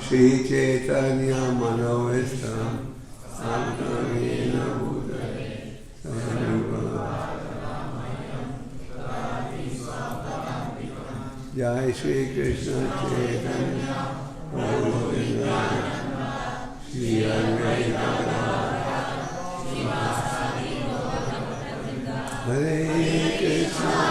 Shri Chaitanya Mahaprabhu Jai Shri Krishna Chaitanya Shri Hare Krishna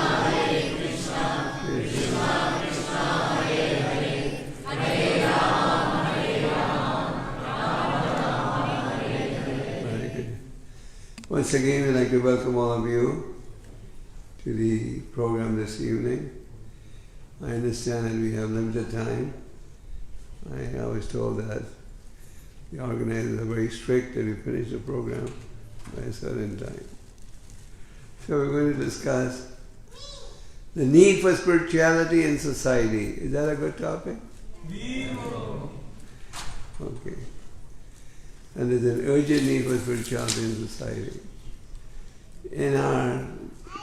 Once again, I'd like to welcome all of you to the program this evening. I understand that we have limited time. I was told that the organizers are very strict that we finish the program by a certain time. So we're going to discuss the need for spirituality in society. Is that a good topic? Okay. And there's an urgent need for spirituality in society. In our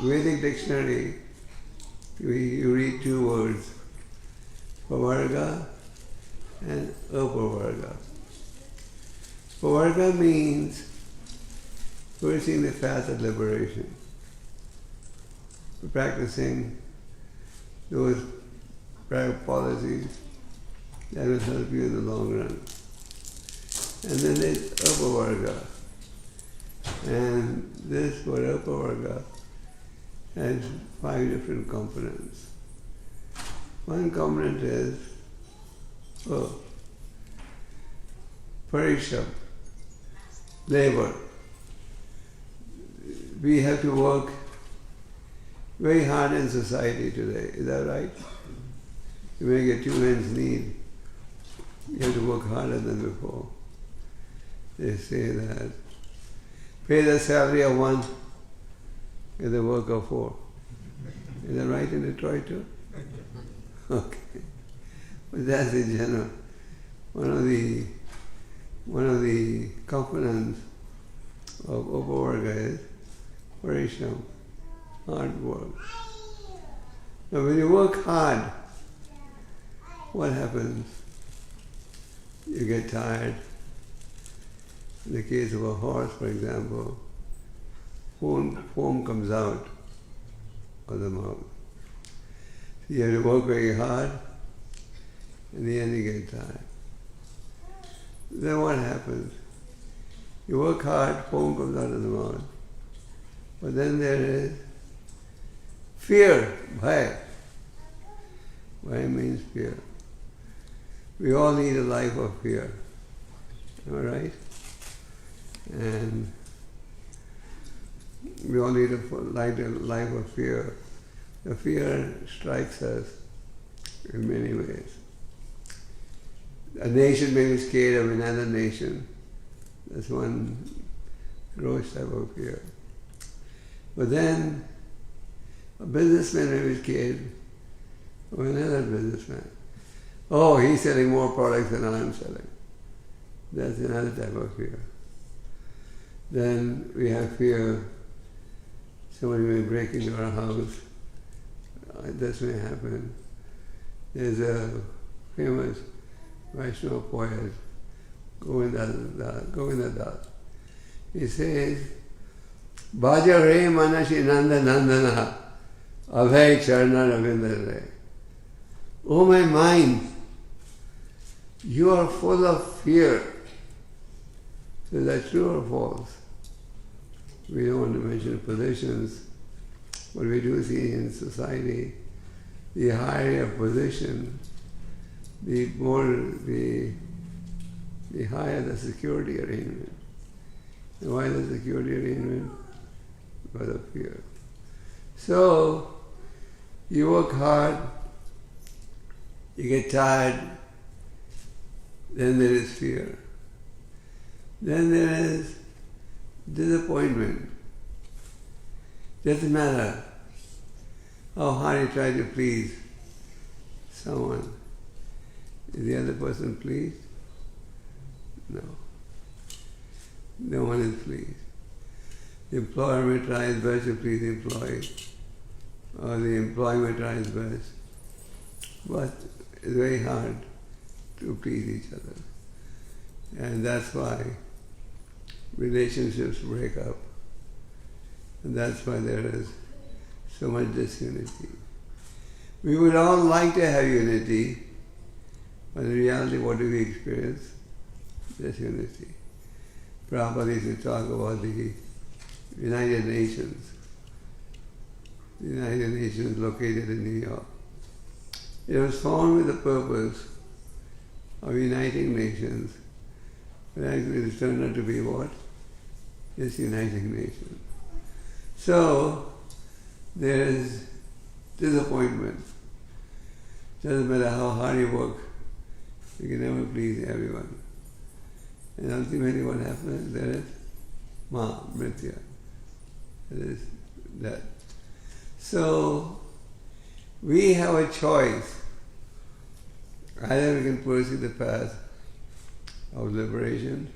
Vedic dictionary, you read two words, pavarga and apavarga. Pavarga means pursuing the path of liberation, practicing those policies that will help you in the long run. And then there's apavarga. And this word apavarga has 5 different components. One component is parishram, labor. We have to work very hard in society today. Is that right? To make a 2 ends meet, you have to work harder than before. They say that pay the salary of 1, get the work of 4. Is that right in Detroit too? Okay. But that's in general. One of the components of Upavarga is parishram, hard work. Now when you work hard, what happens? You get tired. In the case of a horse, for example, foam comes out of the mouth. So you have to work very hard, in the end you get tired. Then what happens? You work hard, foam comes out of the mouth. But then there is fear, bhaya. Bhaya means fear. We all need a life of fear. Am I right? And we all need a life of fear. The fear strikes us in many ways. A nation may be scared of another nation. That's one gross type of fear. But then a businessman may be scared of another businessman. Oh, he's selling more products than I'm selling. That's another type of fear. Then we have fear somebody may break into our house. This may happen. There's a famous Vaishnava poet, Govindadas. He says, Bhaja Re Manashi Nanda Nandana Abhay Charna Ravindra Re. Oh my mind, you are full of fear. So is that true or false? We don't want to mention positions, but we do see in society, the higher your position, the the higher the security arrangement. And why the security arrangement? Because of fear. So, you work hard, you get tired, then there is fear. Then there is disappointment. Doesn't matter how hard you try to please someone. Is the other person pleased? No. No one is pleased. The employer may try his best to please the employee, or the employee may try his best, but it's very hard to please each other. And that's why relationships break up. And that's why there is so much disunity. We would all like to have unity, but in reality, what do we experience? Disunity. Prabhupada used to talk about the United Nations. The United Nations located in New York. It was formed with the purpose of uniting nations, but actually it turned out to be what? Just uniting nations. So, there is disappointment. Doesn't matter how hard you work, you can never please everyone. And ultimately what happens, there is mritya. There is death. So, we have a choice. Either we can pursue the path of liberation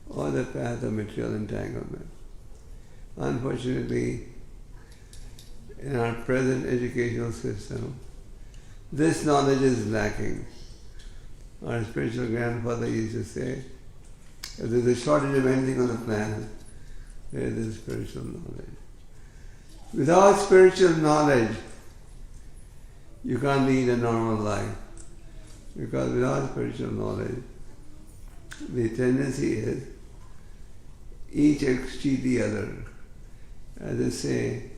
or the path of material entanglement. Unfortunately, in our present educational system, this knowledge is lacking. Our spiritual grandfather used to say, if there's a shortage of anything on the planet, there is spiritual knowledge. Without spiritual knowledge, you can't lead a normal life. Because without spiritual knowledge, the tendency is each cheat the other. As they say,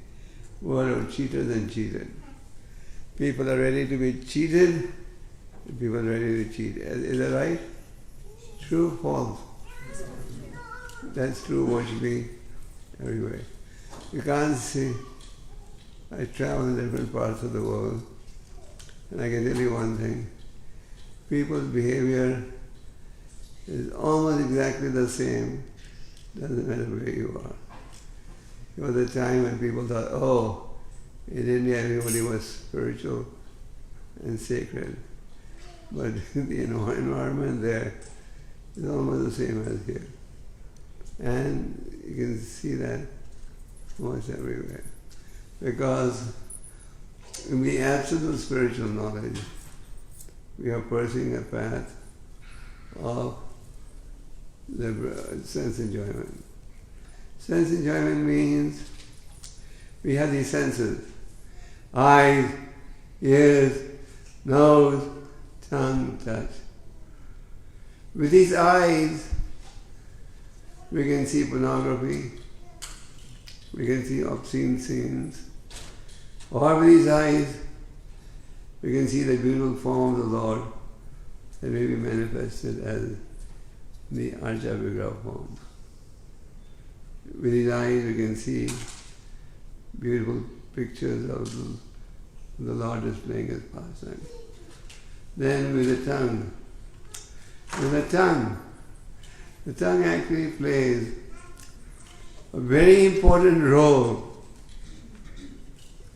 world of cheaters and cheated. People are ready to be cheated, and people are ready to cheat. Is that right? True, false? That's true virtually everywhere. You can't see. I travel in different parts of the world, and I can tell you one thing. People's behavior is almost exactly the same. Doesn't matter where you are. There was a time when people thought, oh, in India everybody was spiritual and sacred. But the environment there is almost the same as here. And you can see that almost everywhere. Because in the absence of spiritual knowledge, we are pursuing a path of sense enjoyment. Sense enjoyment means we have these senses: eyes, ears, nose, tongue, touch. With these eyes, we can see pornography, we can see obscene scenes, or with these eyes, we can see the beautiful form of the Lord that may be manifested as the Archa Vigraha form. With his eyes we can see beautiful pictures of the Lord displaying his pastime. Then with the tongue actually plays a very important role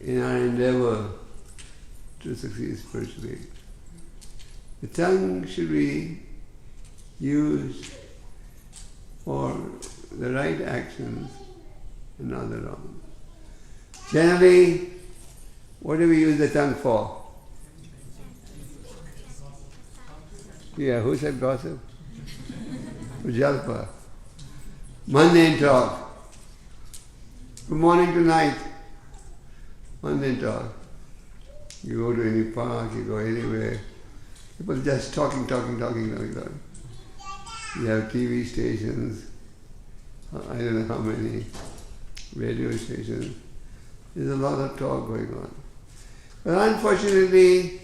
in our endeavor to succeed spiritually. The tongue should be used for the right actions and not the wrong. Generally, what do we use the tongue for? Yeah, who said gossip? For jalpa. Mundane talk. From morning to night, mundane talk. You go to any park, you go anywhere, people just talking. You have TV stations, I don't know how many radio stations. There's a lot of talk going on. But unfortunately,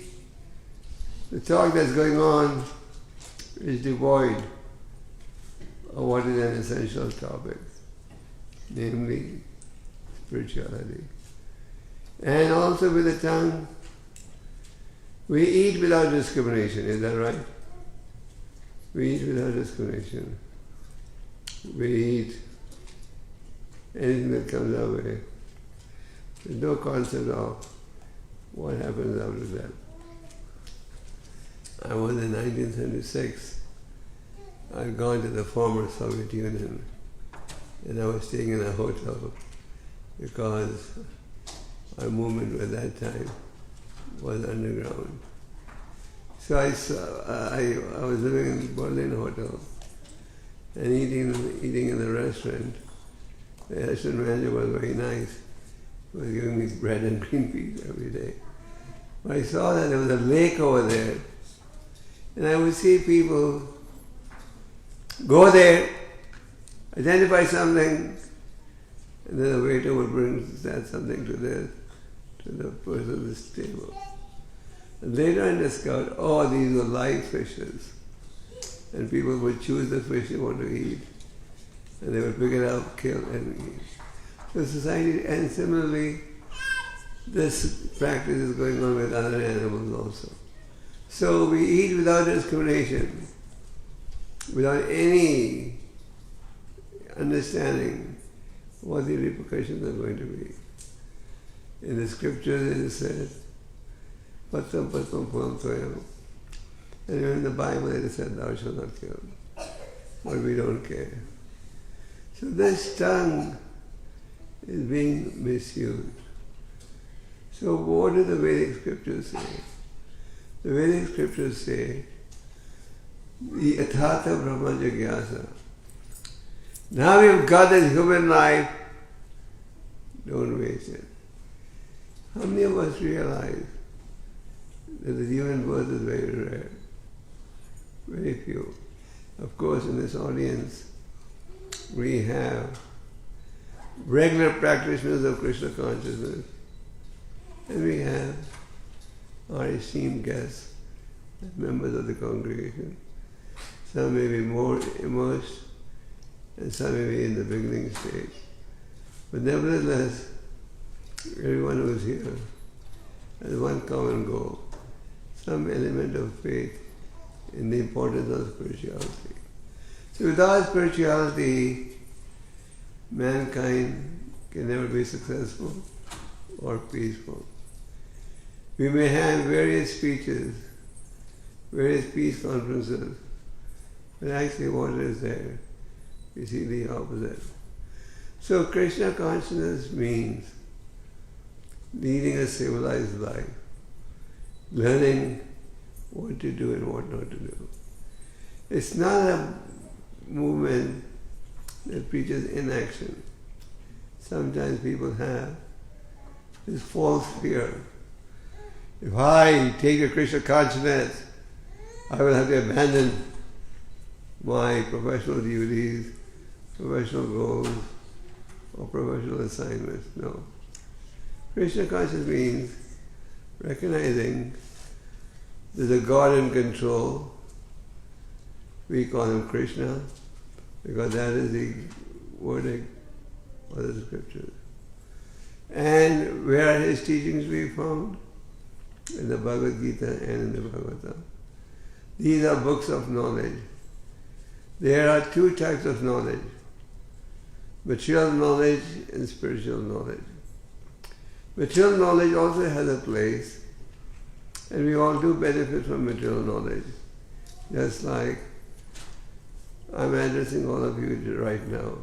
the talk that's going on is devoid of what is an essential topic, namely spirituality. And also with the tongue, we eat without discrimination, is that right? We eat without discrimination. We eat anything that comes our way. There's no concept of what happens after that. I was in 1976. I'd gone to the former Soviet Union and I was staying in a hotel because our movement at that time was underground. So I was living in Berlin hotel and eating in the restaurant. The restaurant manager was very nice. He was giving me bread and green peas every day. But I saw that there was a lake over there, and I would see people go there, identify something, and then the waiter would bring something to the person at this table. And later I discovered, these were live fishes. And people would choose the fish they want to eat. And they would pick it up, kill, and eat. So society, and similarly, this practice is going on with other animals also. So we eat without discrimination, without any understanding what the repercussions are going to be. In the scriptures it is said, patam patam pam tvayam. And even in the Bible it is said, thou shalt not kill. But we don't care. So this tongue is being misused. So what do the Vedic scriptures say? The Vedic scriptures say, the Athatha Brahma Jigyasa. Now you've got this human life, don't waste it. How many of us realize that the human birth is very rare? Very few. Of course, in this audience, we have regular practitioners of Krishna consciousness, and we have our esteemed guests, members of the congregation. Some may be more immersed, and some may be in the beginning stage. But nevertheless, everyone who is here has one common goal, some element of faith in the importance of spirituality. So without spirituality, mankind can never be successful or peaceful. We may have various speeches, various peace conferences, but actually what is there? We see the opposite. So Krishna consciousness means leading a civilized life, learning what to do and what not to do. It's not a movement that preaches inaction. Sometimes people have this false fear. If I take a Krishna consciousness, I will have to abandon my professional duties, professional goals, or professional assignments. No. Krishna consciousness means recognizing there's a God in control. We call him Krishna because that is the wording of the scriptures. And where are his teachings we found? In the Bhagavad Gita and in the Bhagavatam. These are books of knowledge. There are two types of knowledge, material knowledge and spiritual knowledge. Material knowledge also has a place, and we all do benefit from material knowledge. Just like I'm addressing all of you right now.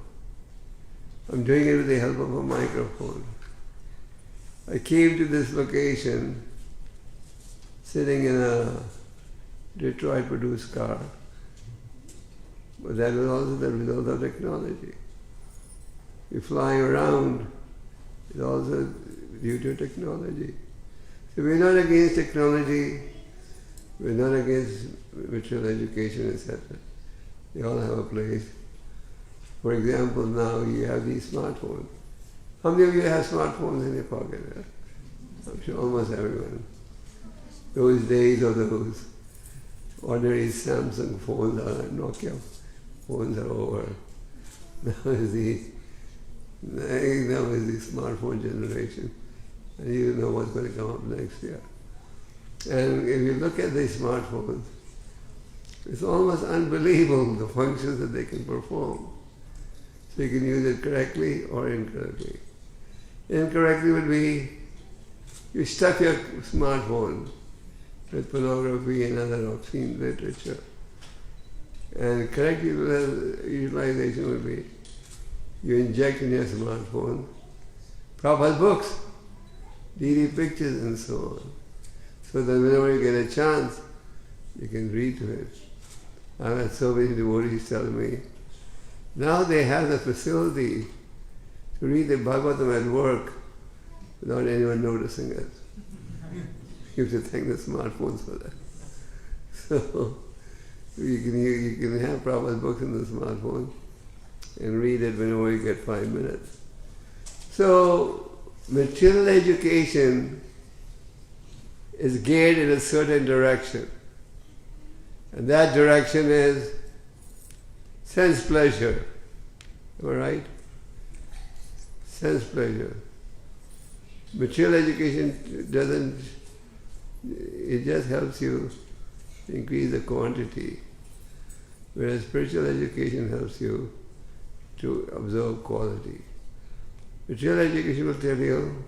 I'm doing it with the help of a microphone. I came to this location sitting in a Detroit-produced car, but that was also the result of technology. We're flying around, it's also due to technology. So we're not against technology, we're not against material education, etc. They all have a place. For example, now you have these smartphones. How many of you have smartphones in your pocket? I'm sure almost everyone. Those days are those. Ordinary Samsung phones or Nokia phones are over. Now is the smartphone generation, and you know what's going to come up next year. And if you look at these smartphones, it's almost unbelievable the functions that they can perform. So you can use it correctly or incorrectly. Incorrectly would be you stuff your smartphone with pornography and other obscene literature. And correct utilization would be you inject in your smartphone proper books, DD pictures and so on. So that whenever you get a chance, you can read to it. I've had so many devotees tell me, now they have the facility to read the Bhagavatam at work without anyone noticing it. You have to thank the smartphones for that. So you can have Prabhupada's books in the smartphone and read it whenever you get 5 minutes. So material education is geared in a certain direction. And that direction is sense pleasure. Am I right? Sense pleasure. Material education doesn't, it just helps you increase the quantity, whereas spiritual education helps you to observe quality. Material education will tell you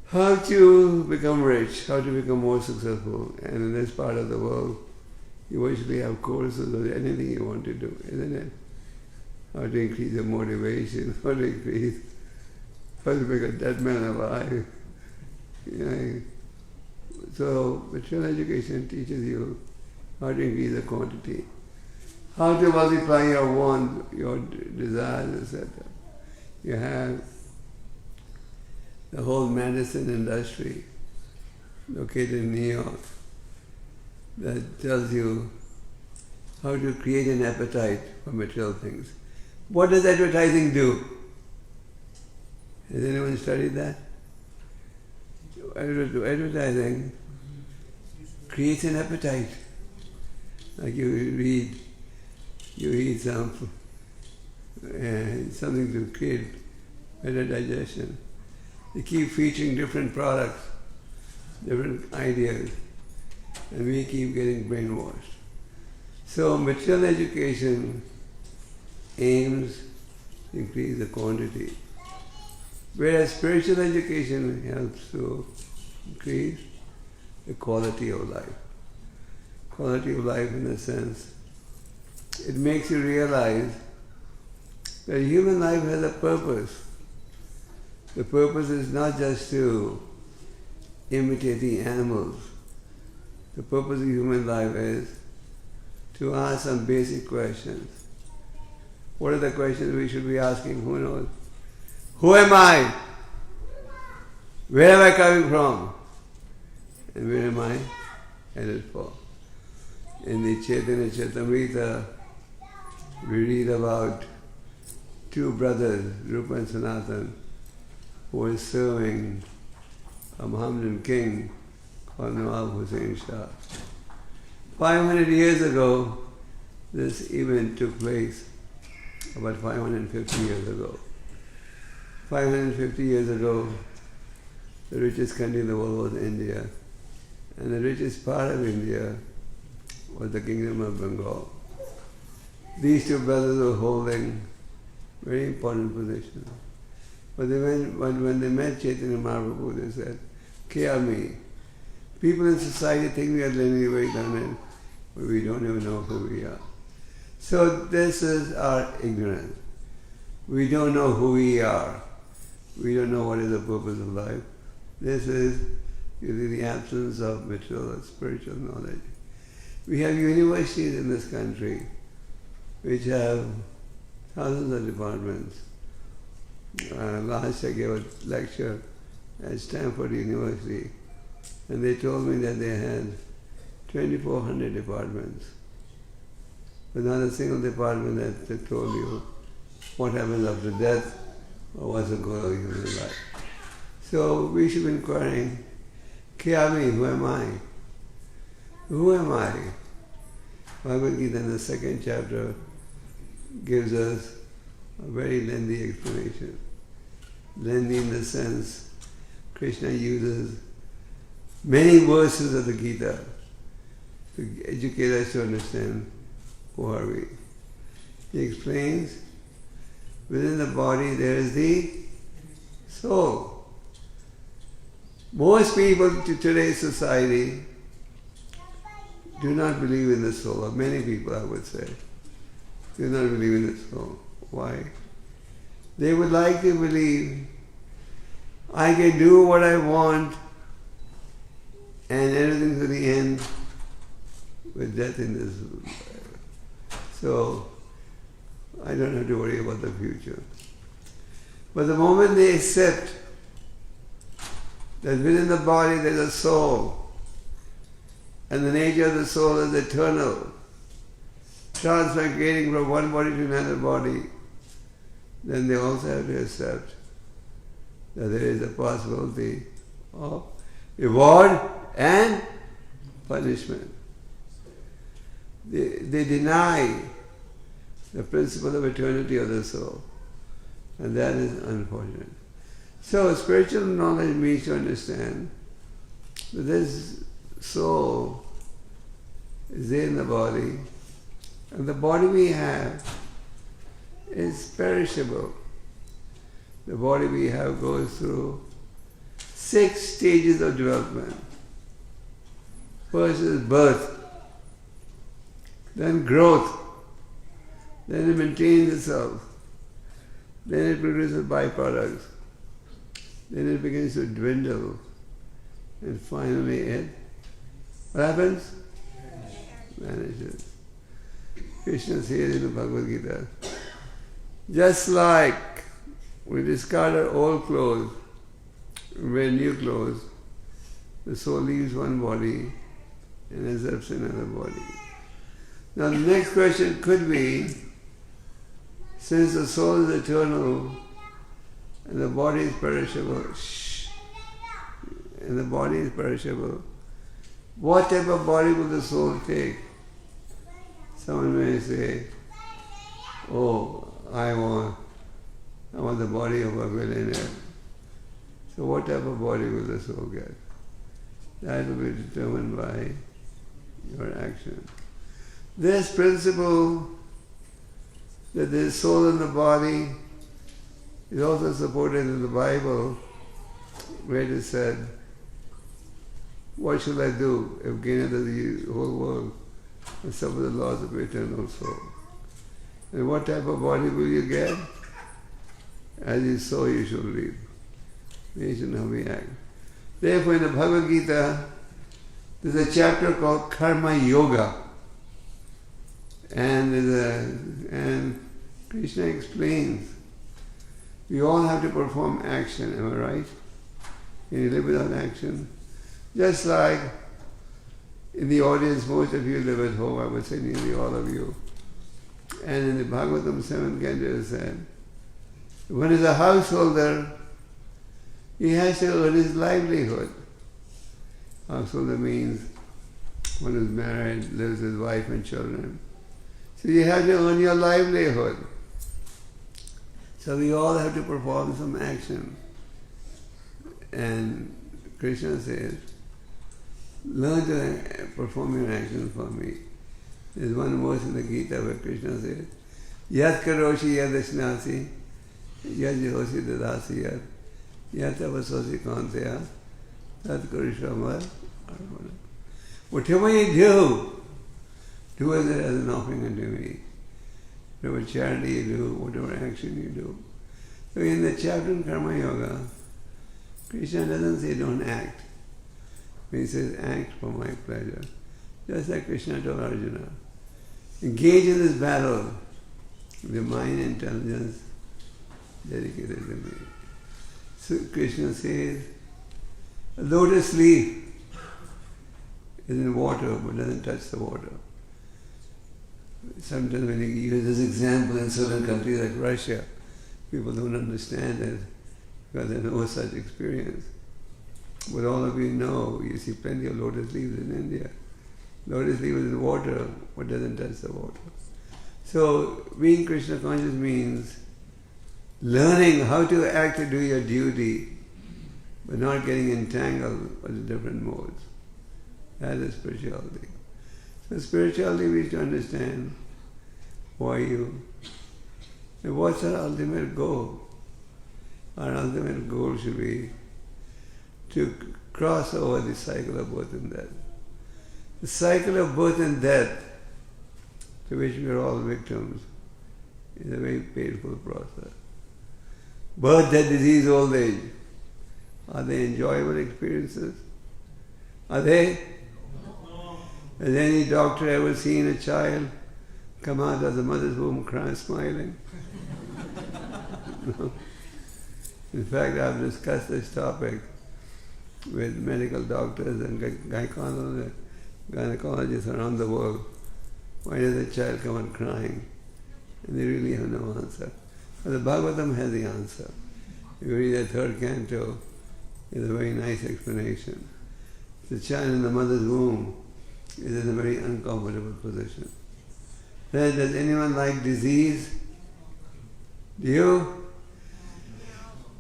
how to become rich, how to become more successful, and in this part of the world you actually have courses of anything you want to do, isn't it? How to increase your motivation, how to make a dead man alive. You know, so material education teaches you how to increase the quantity, how to multiply your wants, your desires, etc. You have the whole medicine industry located in New York that tells you how to create an appetite for material things. What does advertising do? Has anyone studied that? Advertising creates an appetite. Like you eat something to create better digestion. They keep featuring different products, different ideas, and we keep getting brainwashed. So material education aims to increase the quantity, whereas spiritual education helps to increase the quality of life. Quality of life in the sense, it makes you realize that human life has a purpose. The purpose is not just to imitate the animals. The purpose of human life is to ask some basic questions. What are the questions we should be asking? Who knows? Who am I? Where am I coming from? And where am I headed for? In the Chaitanya Charitamrita, we read about two brothers, Rupa and Sanatan, who were serving a Mohammedan king called Nawab Hussain Shah. 500 years ago, this event took place, about 550 years ago. 550 years ago, the richest country in the world was India, and the richest part of India was the kingdom of Bengal. These two brothers were holding very important positions. But when they met Chaitanya Mahaprabhu, they said, "Kya People in society think we are living very learned, but we don't even know who we are." So this is our ignorance. We don't know who we are. We don't know what is the purpose of life. This is the absence of material or spiritual knowledge. We have universities in this country which have thousands of departments. Last I gave a lecture at Stanford University, and they told me that they had 2,400 departments, but not a single department that told you what happens after death or what's the goal of human life. So we should be inquiring, Kya who am I? Who am I? Bhagavad Gita in the second chapter gives us a very lengthy explanation. Lengthy in the sense Krishna uses many verses of the Gita to educate us to understand who are we. He explains, within the body there is the soul. Most people to today's society do not believe in the soul, or many people I would say, do not believe in the soul. Why? They would like to believe I can do what I want and everything to the end with death in this life. So I don't have to worry about the future. But the moment they accept that within the body there is a soul, and the nature of the soul is eternal, transmigrating from one body to another body, then they also have to accept that there is a possibility of reward and punishment. They deny the principle of eternity of the soul, and that is unfortunate. So spiritual knowledge means to understand that this soul is there in the body, and the body we have is perishable. The body we have goes through 6 stages of development. First is birth, then growth, then it maintains itself, then it produces byproducts, then it begins to dwindle, and finally it, what happens? Vanishes. Krishna says in the Bhagavad Gita, just like we discard our old clothes and wear new clothes, the soul leaves one body and accepts another body. Now the next question could be, since the soul is eternal and the body is perishable, what type of body will the soul take? Someone may say, oh, I want the body of a millionaire. So what type of body will the soul get? That will be determined by your action. This principle that there is soul in the body is also supported in the Bible, where it is said, what shall I do if gain unto the whole world and suffer the loss of eternal soul? And what type of body will you get? As you sow, you shall reap. Based on how we act. Therefore, in the Bhagavad Gita, there's a chapter called Karma Yoga. And Krishna explains, we all have to perform action, am I right? Can you live without action? Just like in the audience, most of you live at home, I would say nearly all of you. And in the Bhagavatam 7th canto it is said, one is a householder, he has to earn his livelihood. Householder means one who's married, lives with wife and children. So you have to earn your livelihood. So we all have to perform some action. And Krishna says, learn to perform your action for me. There's one verse in the Gita where Krishna says, Yat karoshi yadashnasi, yad jihosi dadasi yad, yat avasosi kansaya, tat kurishamar. Whatever you do as it as an offering unto me. Whatever charity you do, whatever action you do. So in the chapter in Karma Yoga, Krishna doesn't say don't act. He says act for my pleasure. Just like Krishna told Arjuna, engage in this battle with your mind and intelligence dedicated to me. So Krishna says, a lotus leaf is in water but doesn't touch the water. Sometimes when you use this example in certain countries like Russia, people don't understand it because they have no such experience. But all of you know, you see plenty of lotus leaves in India. Lotus leaf is in water, but doesn't touch the water. So being Krishna conscious means learning how to act to do your duty, but not getting entangled with the different modes. That is spirituality. So spirituality means to understand why you, and what's our ultimate goal. Our ultimate goal should be to cross over the cycle of birth and death. The cycle of birth and death, to which we are all victims, is a very painful process. Birth, death, disease, old age. Are they enjoyable experiences? Are they? Has any doctor ever seen a child come out of the mother's womb crying, smiling? No. In fact, I've discussed this topic with medical doctors and gynecologists around the world. Why does a child come out crying? And they really have no answer. But the Bhagavatam has the answer. If you read the third canto, it's a very nice explanation. The child in the mother's womb is in a very uncomfortable position. Then, does anyone like disease? Do you?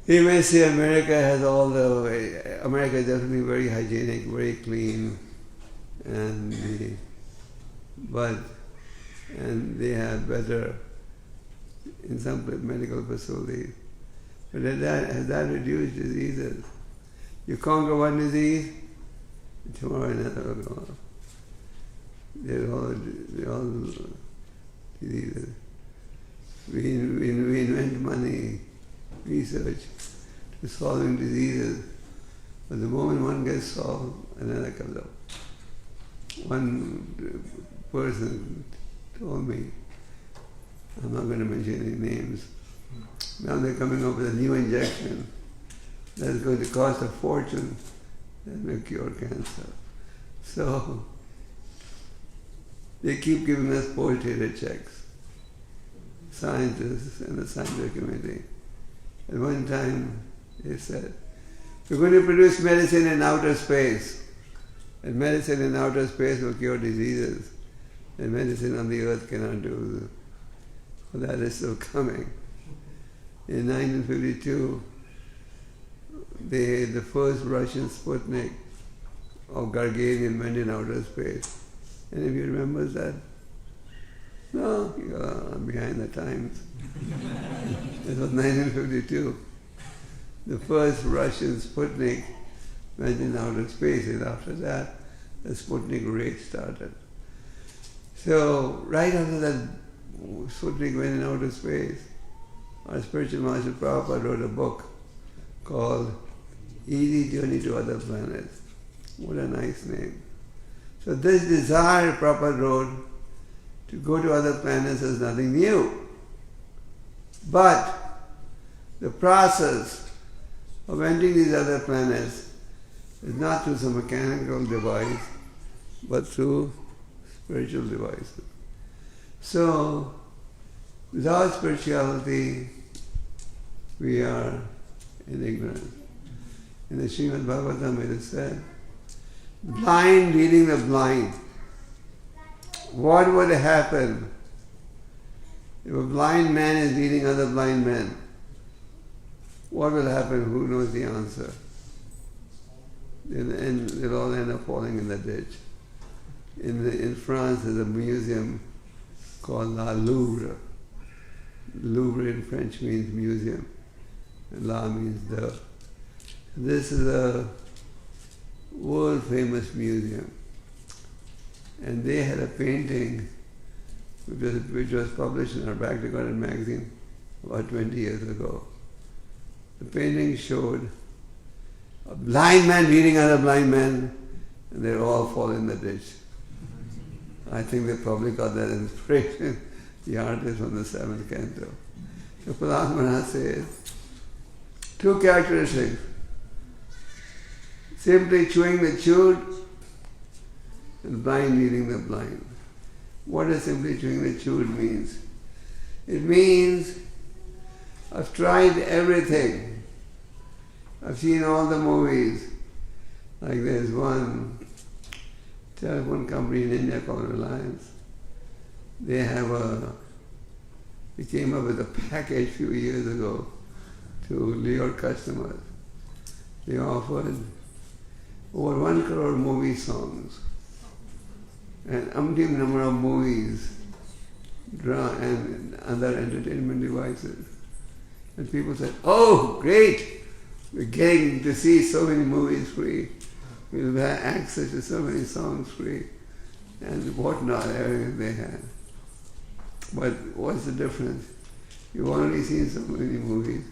You may say America has all the... America is definitely very hygienic, very clean, and they have better, in some medical facilities. But has that reduced diseases? You conquer one disease, tomorrow another will go off. They're all diseases. We invent money, research to solving diseases. But the moment one gets solved, another comes up. One person told me, I'm not going to mention any names, now they're coming up with a new injection that's going to cost a fortune that will cure cancer. So they keep giving us post-dated checks, scientists and the scientific committee. At one time they said, we're going to produce medicine in outer space, and medicine in outer space will cure diseases, and medicine on the earth cannot do this. Well, that is still coming. In 1952, the first Russian Sputnik of Gagarin went in outer space. Any of you remember that? No, you're behind the times. It was 1952. The first Russian Sputnik went in outer space, and after that, the Sputnik race started. So, right after that Sputnik went in outer space, our spiritual master Prabhupada wrote a book called Easy Journey to Other Planets. What a nice name. So this desire Prabhupada wrote to go to other planets is nothing new. But the process of entering these other planets is not through some mechanical device, but through spiritual devices. So, without spirituality, we are in ignorance. In the Srimad Bhagavatam it is said, blind leading the blind. What would happen if a blind man is leading other blind men? What will happen? Who knows the answer? They'll all end up falling in the ditch. In France there's a museum called La Louvre. Louvre in French means museum, and La means the. This is a world famous museum, and they had a painting which was published in our Back to Garden magazine about 20 years ago. The painting showed a blind man leading other blind men, and they all fall in the ditch. I think they probably got that inspiration, the artist from the 7th canto. So Prahlad Maharaj says, two characteristics. Simply chewing the chewed and blind leading the blind. What does simply chewing the chewed means? It means I've tried everything. I've seen all the movies. Like there's one telephone company in India called Reliance. They came up with a package a few years ago to lure customers. They offered over 1 crore movie songs and umpteen number of movies and other entertainment devices. And people said, "Oh, great! We're getting to see so many movies free. We'll have access to so many songs free," and whatnot, everything they had. But what's the difference? You've already seen so many movies.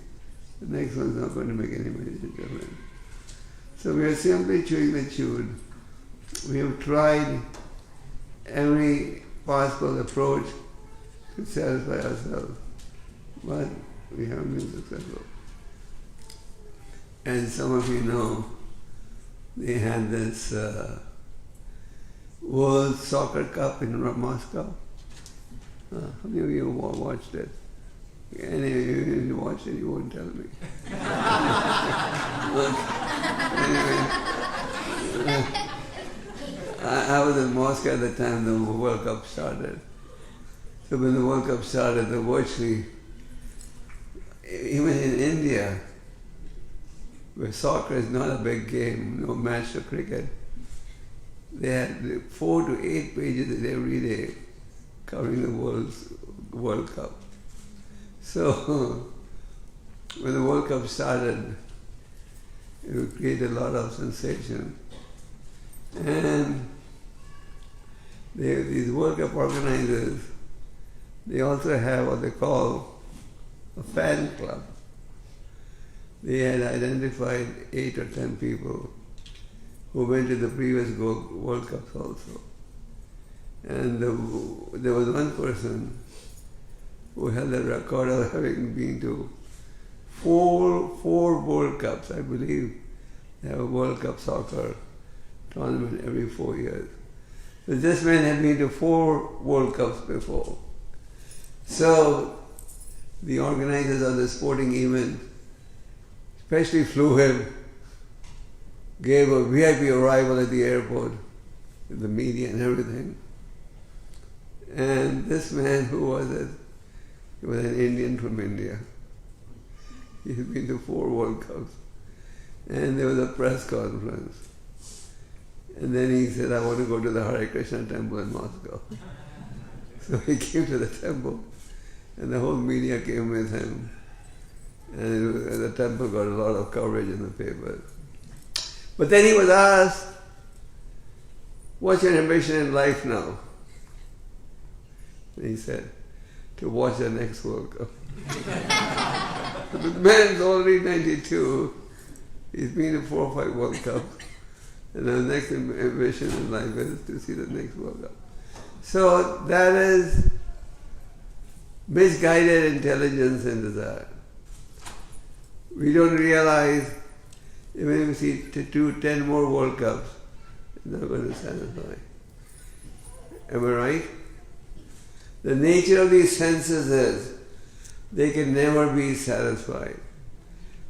The next one's not going to make any major difference. So we are simply chewing the chewed. We have tried every possible approach to satisfy ourselves, but we haven't been successful. And some of you know, they had this World Soccer Cup in Moscow. How many of you watched it? Any of you watched it, you won't tell me. Anyway, I was in Moscow at the time the World Cup started. So when the World Cup started, virtually, even in India, where soccer is not a big game, no match to cricket, they had 4 to 8 pages every day covering the World Cup. So when the World Cup started, it would create a lot of sensation. And these World Cup organizers, they also have what they call a fan club. They had identified 8 or 10 people who went to the previous World Cups also. And there was one person who held the record of having been to four World Cups. I believe they have a World Cup soccer tournament every 4 years. So this man had been to 4 World Cups before. So the organizers of the sporting event especially flew him, gave a VIP arrival at the airport with the media and everything. And this man, who was it? He was an Indian from India. He had been to 4 World Cups. And there was a press conference. And then he said, "I want to go to the Hare Krishna temple in Moscow." So he came to the temple, and the whole media came with him. And the temple got a lot of coverage in the papers. But then he was asked, "What's your ambition in life now?" And he said, "To watch the next World Cup." The man's already 92. He's been to 4 or 5 World Cups. And the next ambition in life is to see the next World Cup. So that is misguided intelligence and desire. We don't realize, even if we see 10 more World Cups, it's not going to satisfy. Am I right? The nature of these senses is they can never be satisfied.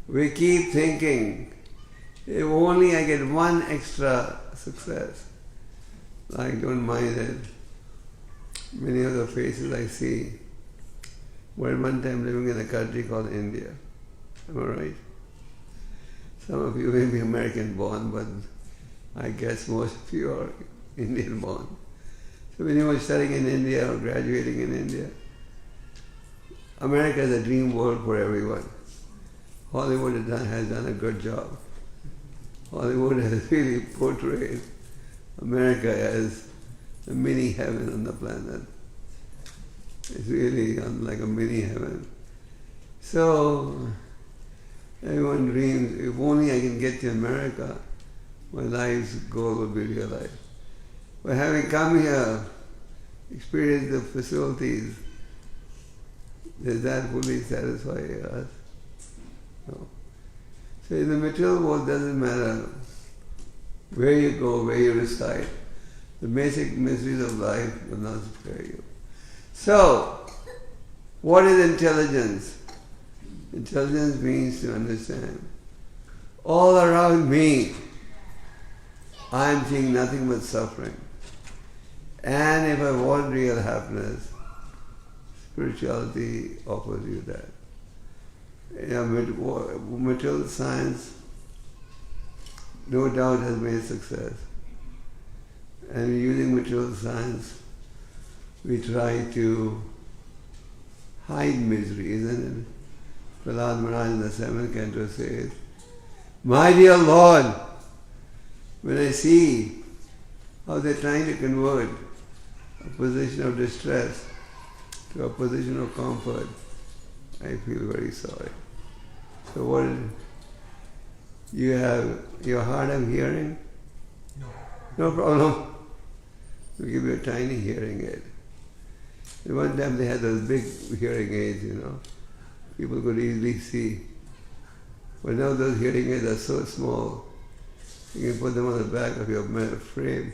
We keep thinking, if only I get one extra success. I don't mind it. Many of the faces I see were at one time living in a country called India. Am I right? Some of you may be American born, but I guess most of you are Indian born. So when you were studying in India or graduating in India, America is a dream world for everyone. Hollywood has done a good job. Hollywood has really portrayed America as a mini heaven on the planet. It's really like a mini heaven. So everyone dreams, if only I can get to America, my life's goal will be realized. But having come here, experienced the facilities, does that fully satisfy us? No. So in the material world, doesn't matter where you go, where you reside. The basic miseries of life will not spare you. So, what is intelligence? Intelligence means to understand. All around me, I am seeing nothing but suffering. And if I want real happiness, spirituality offers you that. Material science no doubt has made success. And using material science, we try to hide misery, isn't it? Prahlad Maharaj in the 7th canto says, "My dear Lord, when I see how they're trying to convert a position of distress to a position of comfort, I feel very sorry." So what, you have your hard of hearing? No. No problem. We give you a tiny hearing aid. And one time they had those big hearing aids, People could easily see. But now those hearing aids are so small, you can put them on the back of your frame.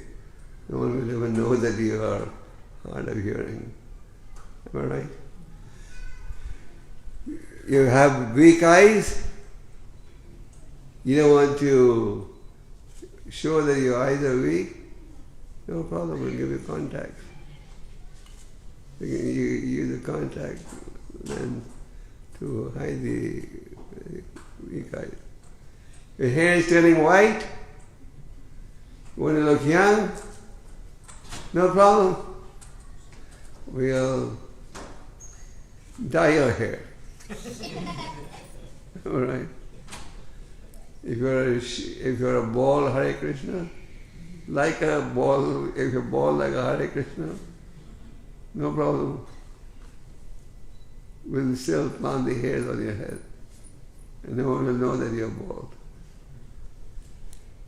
No one will ever know that you are hard of hearing. Am I right? You have weak eyes. You don't want to show that your eyes are weak. No problem, we'll give you contacts. You can use the contact then to hide the weak eyes. Your hair is turning white. You want to look young? No problem. We'll dye your hair. All right. If you're a bald Hare Krishna, if you're bald like a Hare Krishna, no problem. We'll still plant the hairs on your head, and no one will know that you're bald.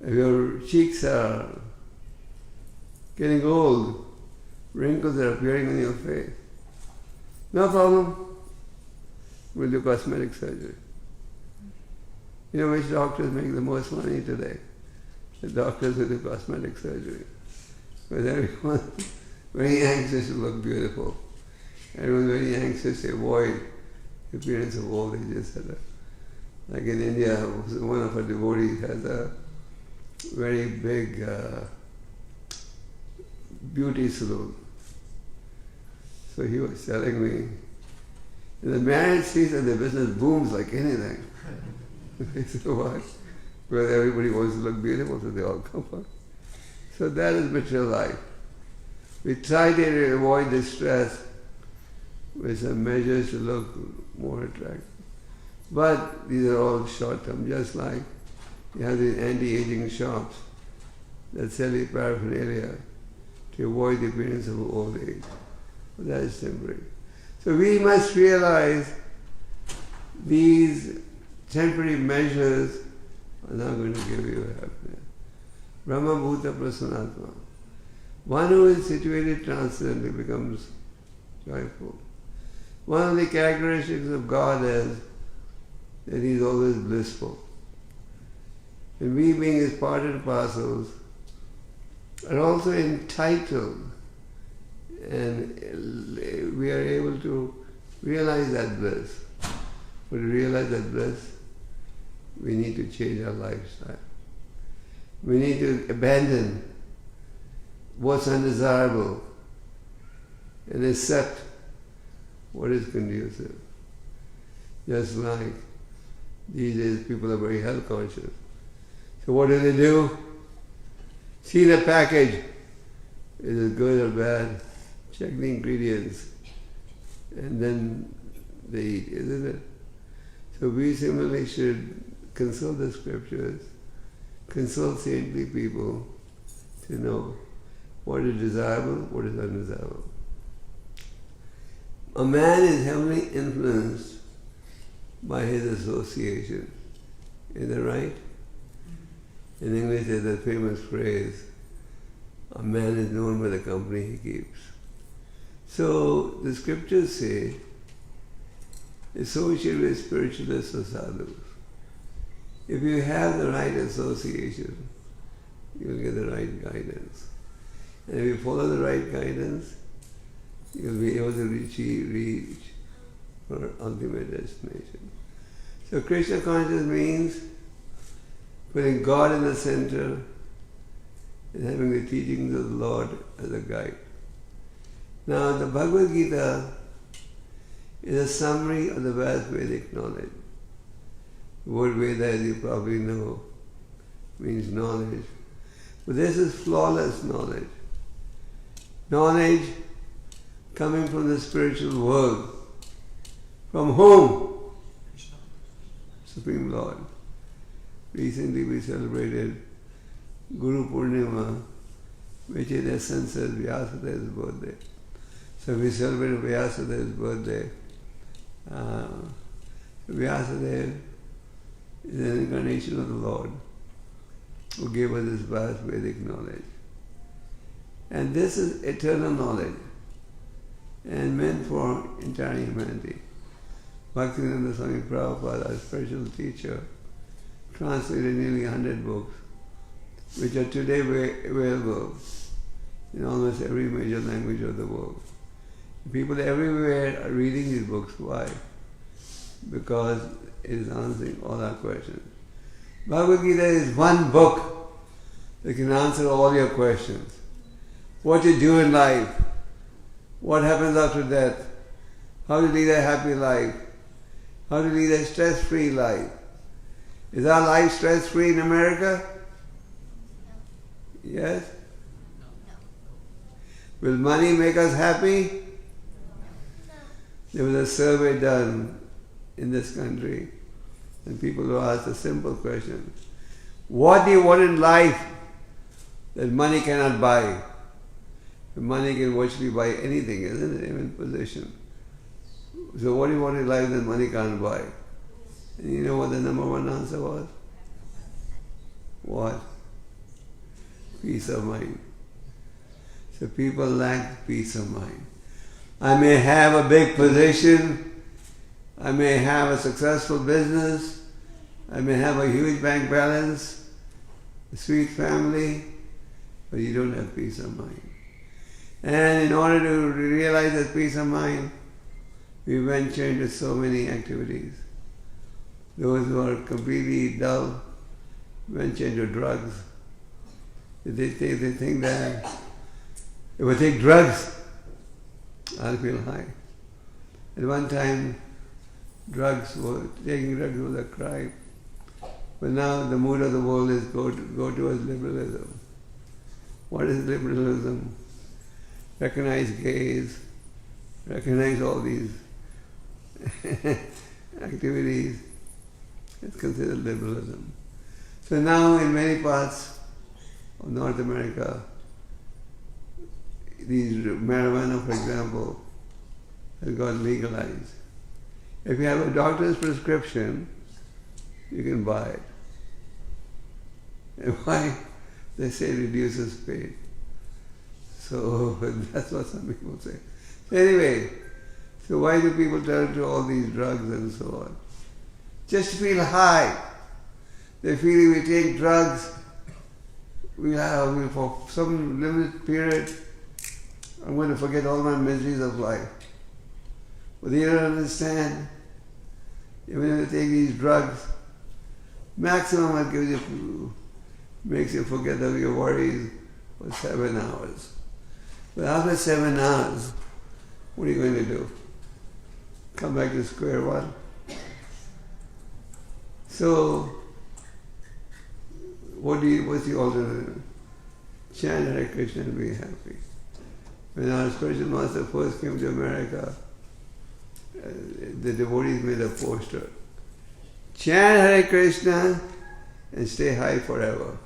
If your cheeks are getting old, wrinkles are appearing on your face, no problem. We'll do cosmetic surgery. You know which doctors make the most money today? The doctors who do cosmetic surgery. Because everyone very anxious to look beautiful. Everyone's very anxious to avoid the appearance of old age, etc. Like in India, one of our devotees has a very big beauty salon. So he was telling me, in the marriage season, the business booms like anything. I said, why? Because everybody wants to look beautiful, so they all come up. So that is material life. We try to avoid distress with some measures to look more attractive. But these are all short-term, just like you have these anti-aging shops that sell you paraphernalia to avoid the appearance of old age. But that is temporary. So we must realize these temporary measures are not going to give you happiness. Brahma Bhuta Prasanatma. One who is situated transcendently becomes joyful. One of the characteristics of God is that He is always blissful. And we, being His part and parcels, are also entitled, and we are able to realize that bliss. But to realize that bliss, we need to change our lifestyle. We need to abandon what's undesirable and accept what is conducive. Just like these days people are very health conscious. So what do? See the package. Is it good or bad? Check the ingredients. And then they eat, isn't it? So we similarly should consult the scriptures, consult saintly people to know what is desirable, what is undesirable. A man is heavily influenced by his association. Is that right? In English there's a famous phrase, a man is known by the company he keeps. So the scriptures say, associate with spiritualists or sadhus. If you have the right association, you'll get the right guidance. And if you follow the right guidance, you'll be able to reach our ultimate destination. So Krishna consciousness means putting God in the center and having the teachings of the Lord as a guide. Now the Bhagavad Gita is a summary of the vast Vedic knowledge. The word Veda, as you probably know, means knowledge. But this is flawless knowledge. Knowledge coming from the spiritual world. From whom? Supreme Lord. Recently we celebrated Guru Purnima, which in essence is Vyasadev's birthday. So we celebrated Vyasadev's birthday. Vyasadev is an incarnation of the Lord who gave us this vast Vedic knowledge. And this is eternal knowledge and meant for entire humanity. Bhaktivinoda Swami Prabhupada, our spiritual teacher, translated nearly 100 books, which are today available in almost every major language of the world. People everywhere are reading these books. Why? Because it is answering all our questions. Bhagavad Gita is one book that can answer all your questions. What you do in life, what happens after death, how to lead a happy life, how to lead a stress-free life. Is our life stress-free in America? Yes? Will money make us happy? There was a survey done in this country, and people were asked a simple question. What do you want in life that money cannot buy? Money can virtually buy anything, isn't it? Even position. So what do you want in life that money can't buy? And you know what the number one answer was? What? Peace of mind. So people lack peace of mind. I may have a big position, I may have a successful business, I may have a huge bank balance, a sweet family, but you don't have peace of mind. And in order to realize that peace of mind, we venture into so many activities. Those who are completely dull venture into drugs. They think that if I take drugs, I'll feel high. At one time, taking drugs was a crime. But now the mood of the world is go towards liberalism. What is liberalism? Recognize gays, recognize all these activities. It's considered liberalism. So now in many parts of North America, marijuana, for example, has got legalized. If you have a doctor's prescription, you can buy it. And why? They say it reduces pain. So that's what some people say. Anyway, so why do people turn to all these drugs and so on? Just to feel high. They feel if we take drugs, for some limited period, I'm going to forget all my miseries of life. But they don't understand. Even if you take these drugs, maximum it gives you, makes you forget of your worries for 7 hours. But after 7 hours, what are you going to do? Come back to square one? So, what's the alternative? Chant Hare Krishna and be happy. When our spiritual master first came to America, the devotees made a poster. Chant Hare Krishna and stay high forever.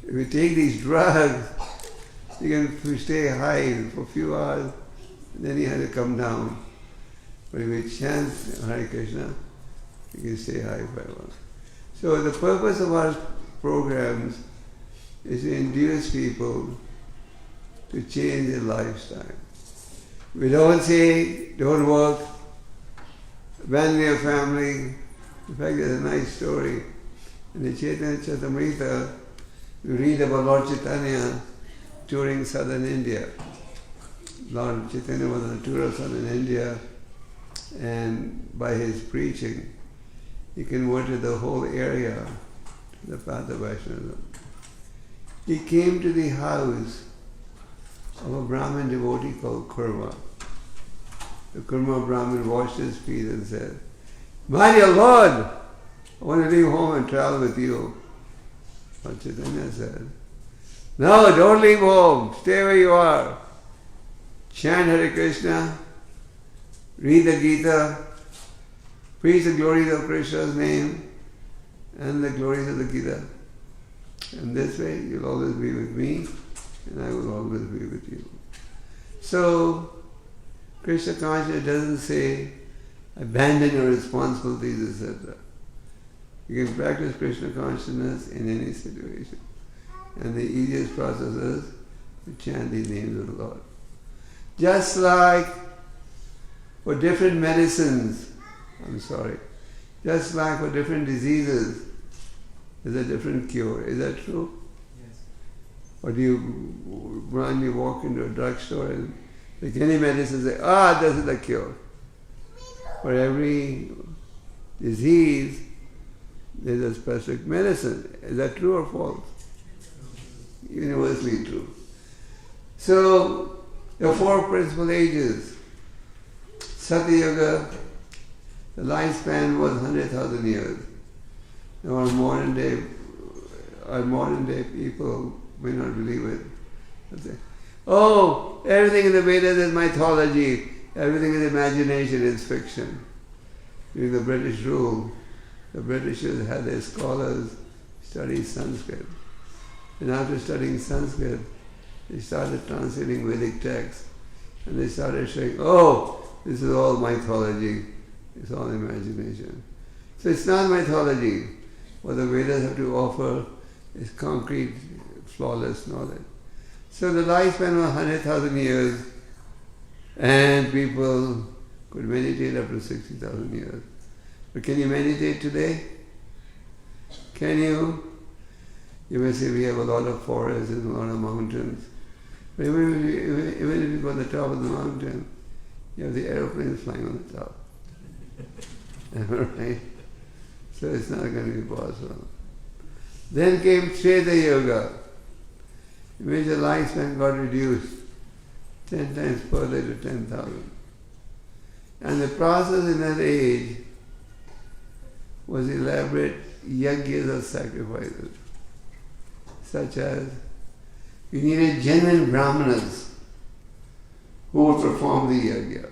If you take these drugs, you can stay high for a few hours, and then you have to come down. But if you chant Hare Krishna, you can stay high forever. So the purpose of our programs is to induce people to change their lifestyle. We don't say, don't work, abandon your family. In fact, there's a nice story. In the Chaitanya Charitamrita, we read about Lord Chaitanya touring southern India. Lord Chaitanya was on a tour of southern India, and by his preaching, he converted the whole area to the path of Vaishnavism. He came to the house of a Brahmin devotee called Kurma. The Kurma Brahmin washed his feet and said, "My dear Lord, I want to leave home and travel with you." But Chaitanya said, "No, don't leave home. Stay where you are. Chant Hare Krishna, read the Gita, preach the glories of Krishna's name and the glories of the Gita. And this way you'll always be with me and I will always be with you." So, Krishna consciousness doesn't say abandon your responsibilities, etc. You can practice Krishna consciousness in any situation. And the easiest process is to chant these names of the Lord. Just like for different medicines, just like for different diseases, there's a different cure. Is that true? Yes. Or do you walk into a drugstore and take any medicine and say, this is the cure? For every disease, there's a specific medicine. Is that true or false? Universally true. So, the four principal ages. Satya Yuga, the lifespan was 100,000 years. Now our modern day people may not believe it. They say, everything in the Vedas is mythology, everything is imagination, is fiction. During the British rule, the Britishers had their scholars study Sanskrit. And after studying Sanskrit, they started translating Vedic texts. And they started saying, this is all mythology, it's all imagination. So it's not mythology. What the Vedas have to offer is concrete, flawless knowledge. So the lifespan was 100,000 years, and people could meditate up to 60,000 years. But can you meditate today? Can you? You may say we have a lot of forests and a lot of mountains. But even if you go to the top of the mountain, you have the aeroplanes flying on the top. Right? So it's not going to be possible. Then came Chaitanya Yoga, in which the lifespan got reduced 10 times further to 10,000. And the process in that age was elaborate yajnas of sacrifices, such as you needed genuine brahmanas who would perform the yajna.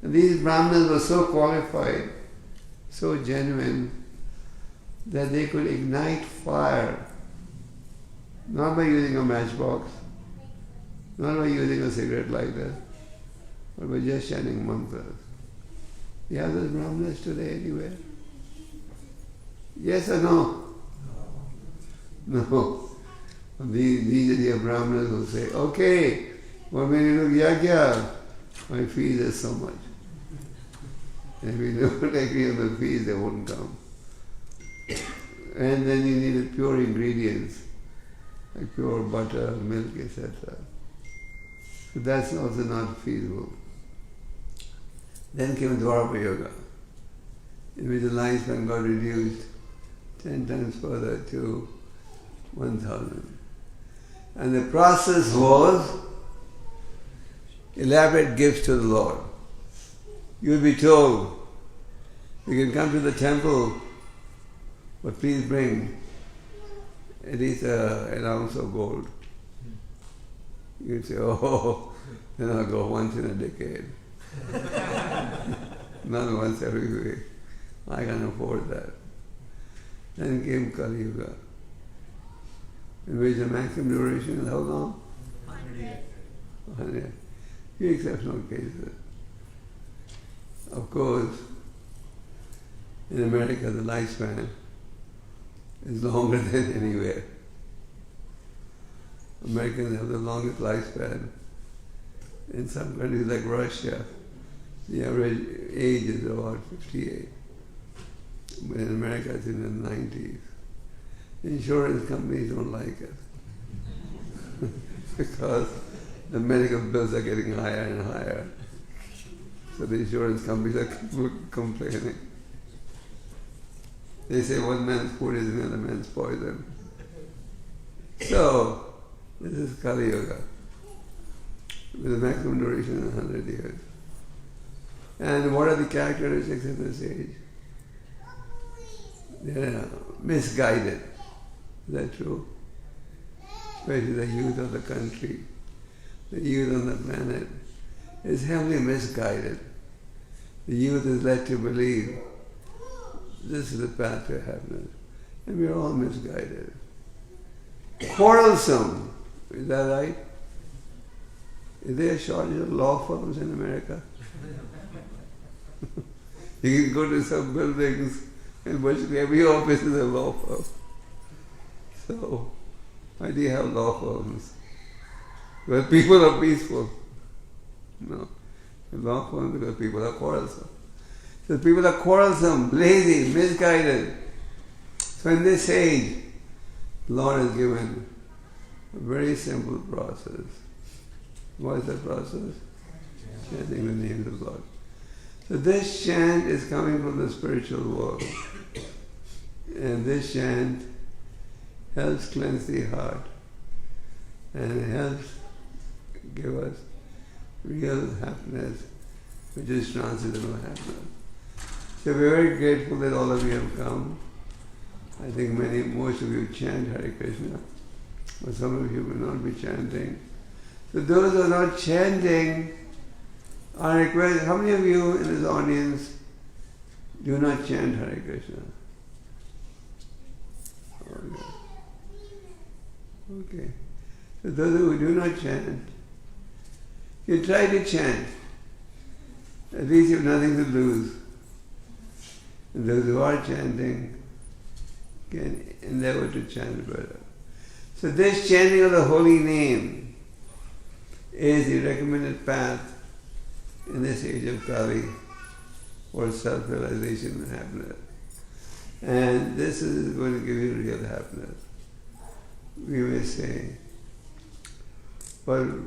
And these brahmanas were so qualified, so genuine, that they could ignite fire, not by using a matchbox, not by using a cigarette lighter, but by just chanting mantras. You have those brahmanas today anywhere? Yes or no? No. These are brahmanas who say, okay, when we do yajna, my fees is so much. And if we don't agree on the fees, they won't come. And then you needed pure ingredients, like pure butter, milk, etc. So that's also not feasible. Then came Dwapara Yoga, in which the lifespan got reduced 10 times further to 1,000. And the process was elaborate gifts to the Lord. You will be told, you can come to the temple, but please bring at least an ounce of gold. You say, then I'll go once in a decade. Not once every week. I can afford that. Then came Kali Yuga, in which the maximum duration is how long? 100 years. 100. Few exceptional cases. Of course, in America the lifespan is longer than anywhere. Americans have the longest lifespan. In some countries like Russia, the average age is about 58. But in America it's in the 90s. Insurance companies don't like it because the medical bills are getting higher and higher. So the insurance companies are complaining. They say one man's food is another man's poison. So, this is Kali Yuga. with a maximum duration of 100 years. And what are the characteristics of this age? They are misguided. Is that true? Especially the youth of the country, the youth on the planet is heavily misguided. The youth is led to believe this is the path to happiness. And we are all misguided. Quarrelsome. Is that right? Is there a shortage of law firms in America? You can go to some buildings and virtually every office is a law firm. So, why do you have law firms? Well, people are peaceful. No. Law firms because people are quarrelsome. So people are quarrelsome, lazy, misguided. So in this age, the Lord has given a very simple process. What is the process? Chanting the names of God. So this chant is coming from the spiritual world. And this chant helps cleanse the heart. And it helps give us real happiness, which is transcendental happiness. So we're very grateful that all of you have come. I think most of you chant Hare Krishna, but some of you will not be chanting. So those who are not chanting, I request, how many of you in this audience do not chant Hare Krishna? Okay. So those who do not chant, you try to chant. At least you have nothing to lose. And those who are chanting can endeavor to chant better. So this chanting of the holy name is the recommended path in this age of Kali for self-realization and happiness. And this is going to give you real happiness. We may say, well,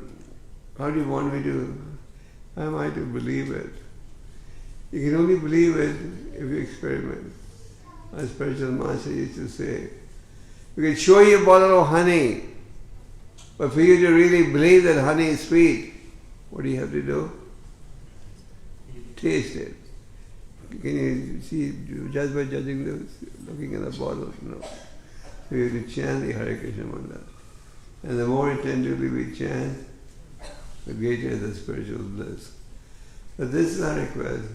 how do you want me to, how am I to believe it? You can only believe it if you experiment. Our spiritual master used to say, we can show you a bottle of honey, but for you to really believe that honey is sweet, what do you have to do? Taste it. Can you see, just by judging this, looking at the bottle? No. So you have to chant the Hare Krishna mantra. And the more attentively we chant, the greater is the spiritual bliss. But this is our request.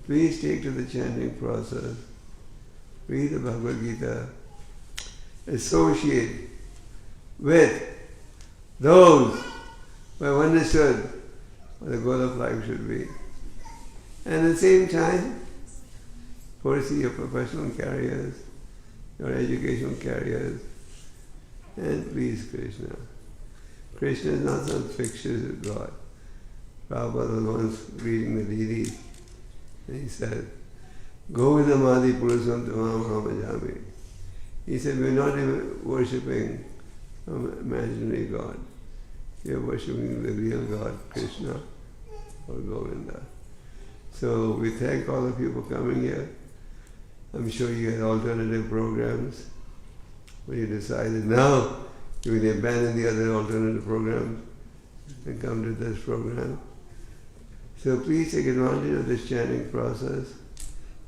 Please take to the chanting process. Read the Bhagavad Gita. Associate with those who have understood what the goal of life should be. And at the same time, foresee your professional careers, your educational careers, and please Krishna. Krishna is not some fictitious God. Prabhupada was once reading the Didi, and he said, Govindamadi Purusam Tamam Hamajami. He said, we're not even worshipping some imaginary God. We are worshipping the real God, Krishna or Govinda. So we thank all of you for coming here. I'm sure you had alternative programs, but you decided now you will abandon the other alternative programs and come to this program. So please take advantage of this chanting process.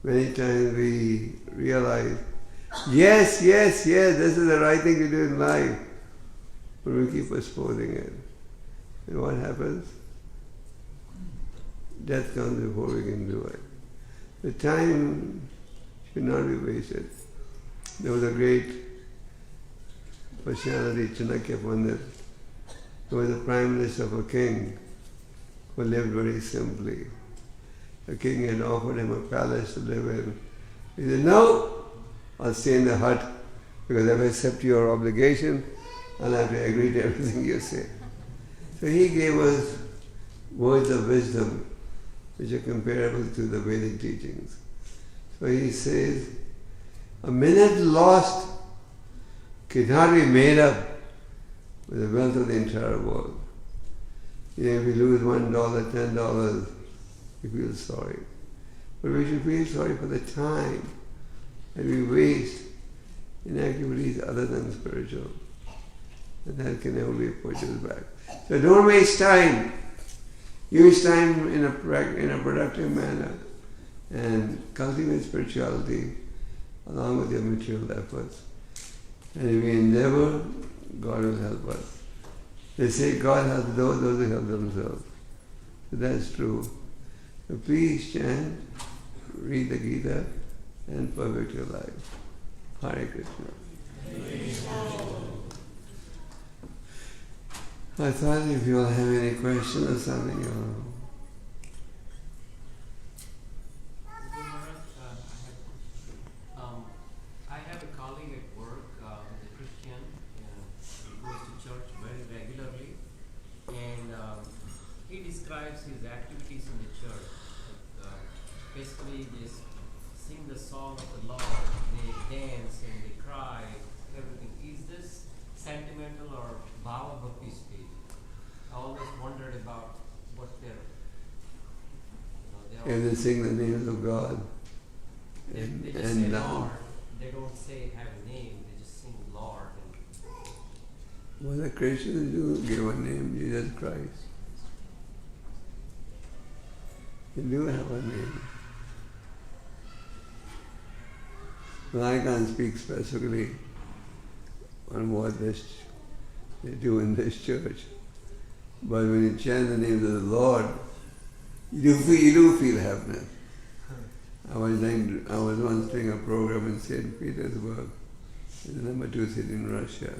Many times we realize, yes, this is the right thing to do in life, but we keep postponing it. And what happens? Death comes before we can do it. The time should not be wasted. There was a great personality, Chanakya Pandit, who was the prime minister of a king who lived very simply. The king had offered him a palace to live in. He said, no, I'll stay in the hut because if I accept your obligation, I'll have to agree to everything you say. So he gave us words of wisdom which are comparable to the Vedic teachings. So he says, a minute lost cannot be made up with the wealth of the entire world. You know, if we lose $1, $10, we feel sorry. But we should feel sorry for the time that we waste in activities other than spiritual. and that can never be purchased back. So don't waste time. Use time in a productive manner and cultivate spirituality along with your material efforts. And if we endeavor, God will help us. They say God helps those who help themselves. So that's true. So please chant, read the Gita, and perfect your life. Hare Krishna. I thought if you all have any questions or something, I have a colleague at work who's a Christian, he goes to church very regularly, and he describes his activities in the church. Basically, they sing the song of the Lord, they dance and they cry, everything. Is this sentimental or bhava bhakti stage? I always wondered about what they're, and they sing the names of God. They just say Lord. They don't say have a name. They just sing Lord. Well, the Christians do give a name, Jesus Christ. They do have a name. Well, I can't speak specifically on what they do in this church. But when you chant the name of the Lord, you do feel happiness. I was once doing a program in St. Petersburg, the number 2 city in Russia.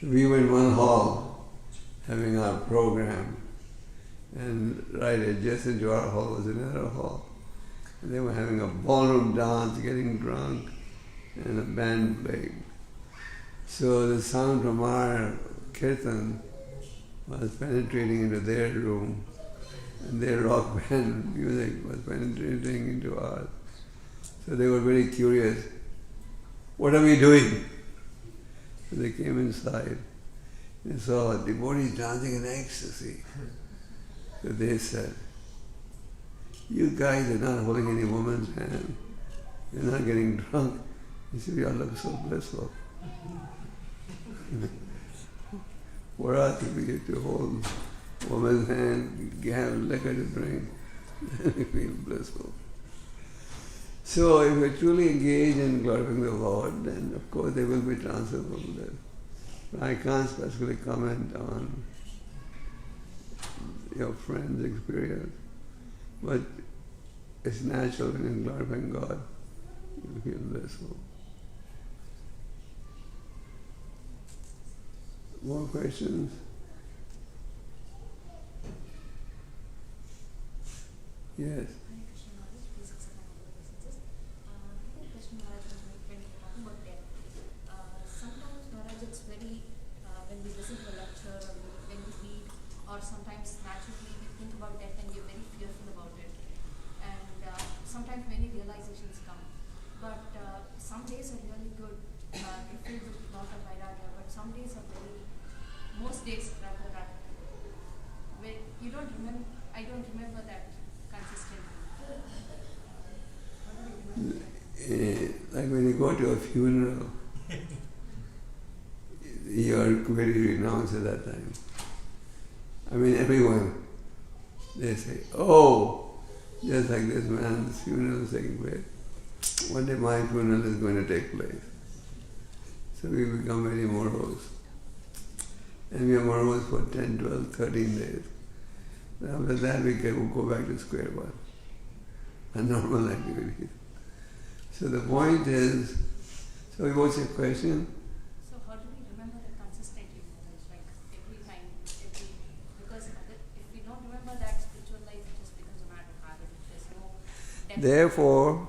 So we were in one hall having our program, and right adjacent to our hall was another hall. And they were having a ballroom dance, getting drunk, and a band playing. So the sound from our kirtan was penetrating into their room, and their rock band music was penetrating into ours. So they were very curious. What are we doing? So they came inside and saw devotees dancing in ecstasy. So they said, you guys are not holding any woman's hand. You're not getting drunk. He said, you all look so blissful. For us, if we get to hold woman's hand, have liquor to drink, then we feel blissful. So if we're truly engaged in glorifying the Lord, then of course there will be transferable bliss. But I can't specifically comment on your friend's experience, but it's natural when you're glorifying God, you feel blissful. More questions? Yes. Sometimes, Maharaj, it's very, when we listen to a lecture or when we read, or sometimes naturally we think about death and we're very fearful about it. And sometimes many realizations come. But some days are really good, they filled with lot of vairagya, but some days are most days rather that, where you don't remember, I don't remember that consistently. Like when you go to a funeral, you are very renounced at that time. I mean, everyone, they say, oh, just like this man's funeral is taking place, one day my funeral is going to take place. So we become very morose. And we are morose for 10, 12, 13 days. After that we can go back to square one, and normal activities. So the point is, so what's your question? So how do we remember that consistently? Like every time, because if we don't remember that, spiritual life just becomes a matter of habit. There's no depth. Therefore,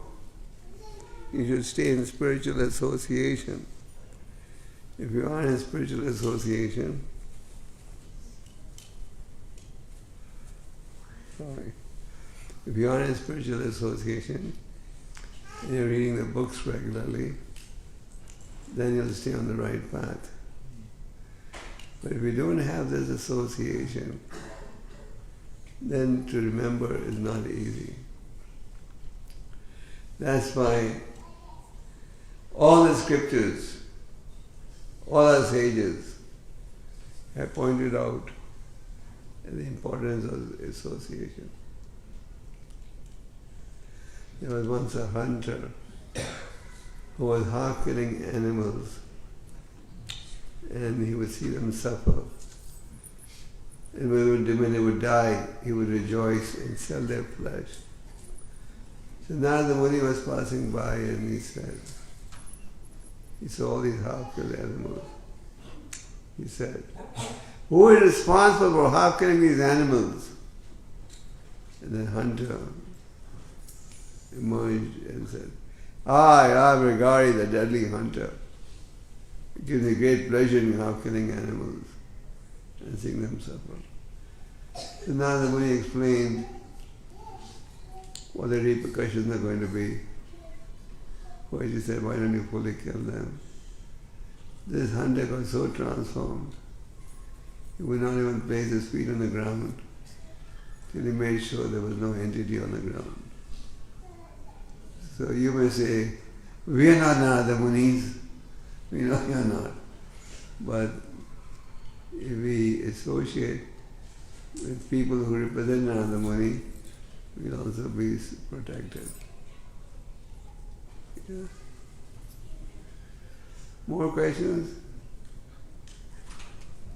you should stay in spiritual association. If you are in spiritual association, if you are in spiritual association and you're reading the books regularly, then you'll stay on the right path. But if you don't have this association, then to remember is not easy. That's why all the scriptures, all our sages, have pointed out the importance of association. There was once a hunter who was half killing animals, and he would see them suffer. And when they would die, he would rejoice and sell their flesh. So now the Muni was passing by and he saw all these half-killed animals. He said, "Who is responsible for half-killing these animals?" And the hunter emerged and said, "I, Vrigari, the deadly hunter. It gives me great pleasure in half-killing animals and seeing them suffer." So now the Muni explained what the repercussions are going to be. Why he said, "Why don't you fully kill them?" This hunter got so transformed, he would not even place his feet on the ground till he made sure there was no entity on the ground. So you may say, "We are not Narada Munis." We know you are not. But if we associate with people who represent Narada Muni, we'll also be protected. Yeah. More questions?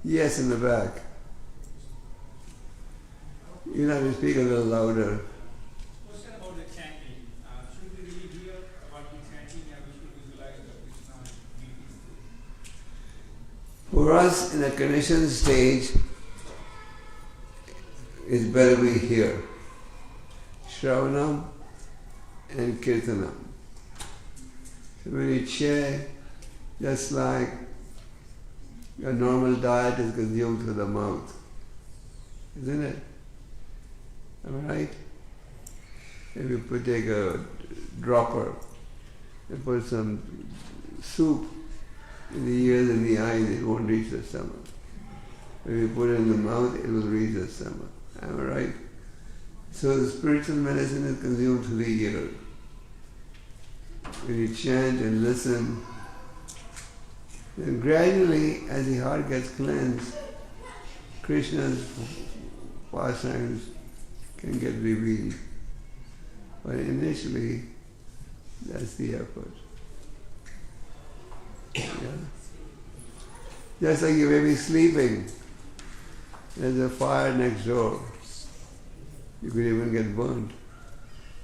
Yes, in the back. You have to speak a little louder. Question about the chanting. Should we really hear about the chanting and we should visualize the Krishna deities? For us in a conditioned stage, it's better we hear Shravanam and Kirtanam. So when you chant, just like your normal diet is consumed through the mouth, isn't it? Am I right? If you take a dropper and put some soup in the ears and the eyes, it won't reach the stomach. If you put it in the mouth, it will reach the stomach. Am I right? So the spiritual medicine is consumed through the ear. When you chant and listen, then gradually, as the heart gets cleansed, Krishna's pastimes can get revealed. But initially, that's the effort. Yeah. Just like you may be sleeping, there's a fire next door. You could even get burnt.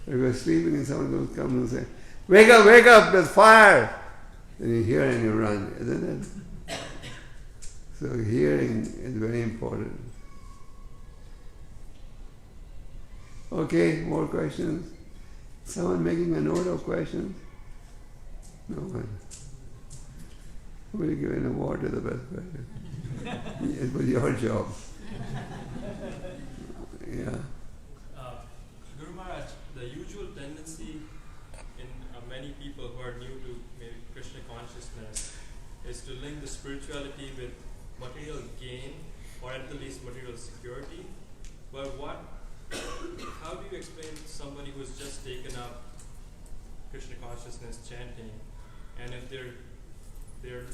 If you're sleeping and someone will come and say, wake up, there's fire!" Then you hear and you run, isn't it? So hearing is very important. Okay, more questions? Someone making a note of questions? No one. We'll give an award to the best question. It was your job. Yeah. Guru Maharaj, the usual tendency in many people who are new to maybe Krishna consciousness is to link the spirituality with material gain, or at the least material security. But how do you explain to somebody who's just taken up Krishna consciousness chanting, and if they're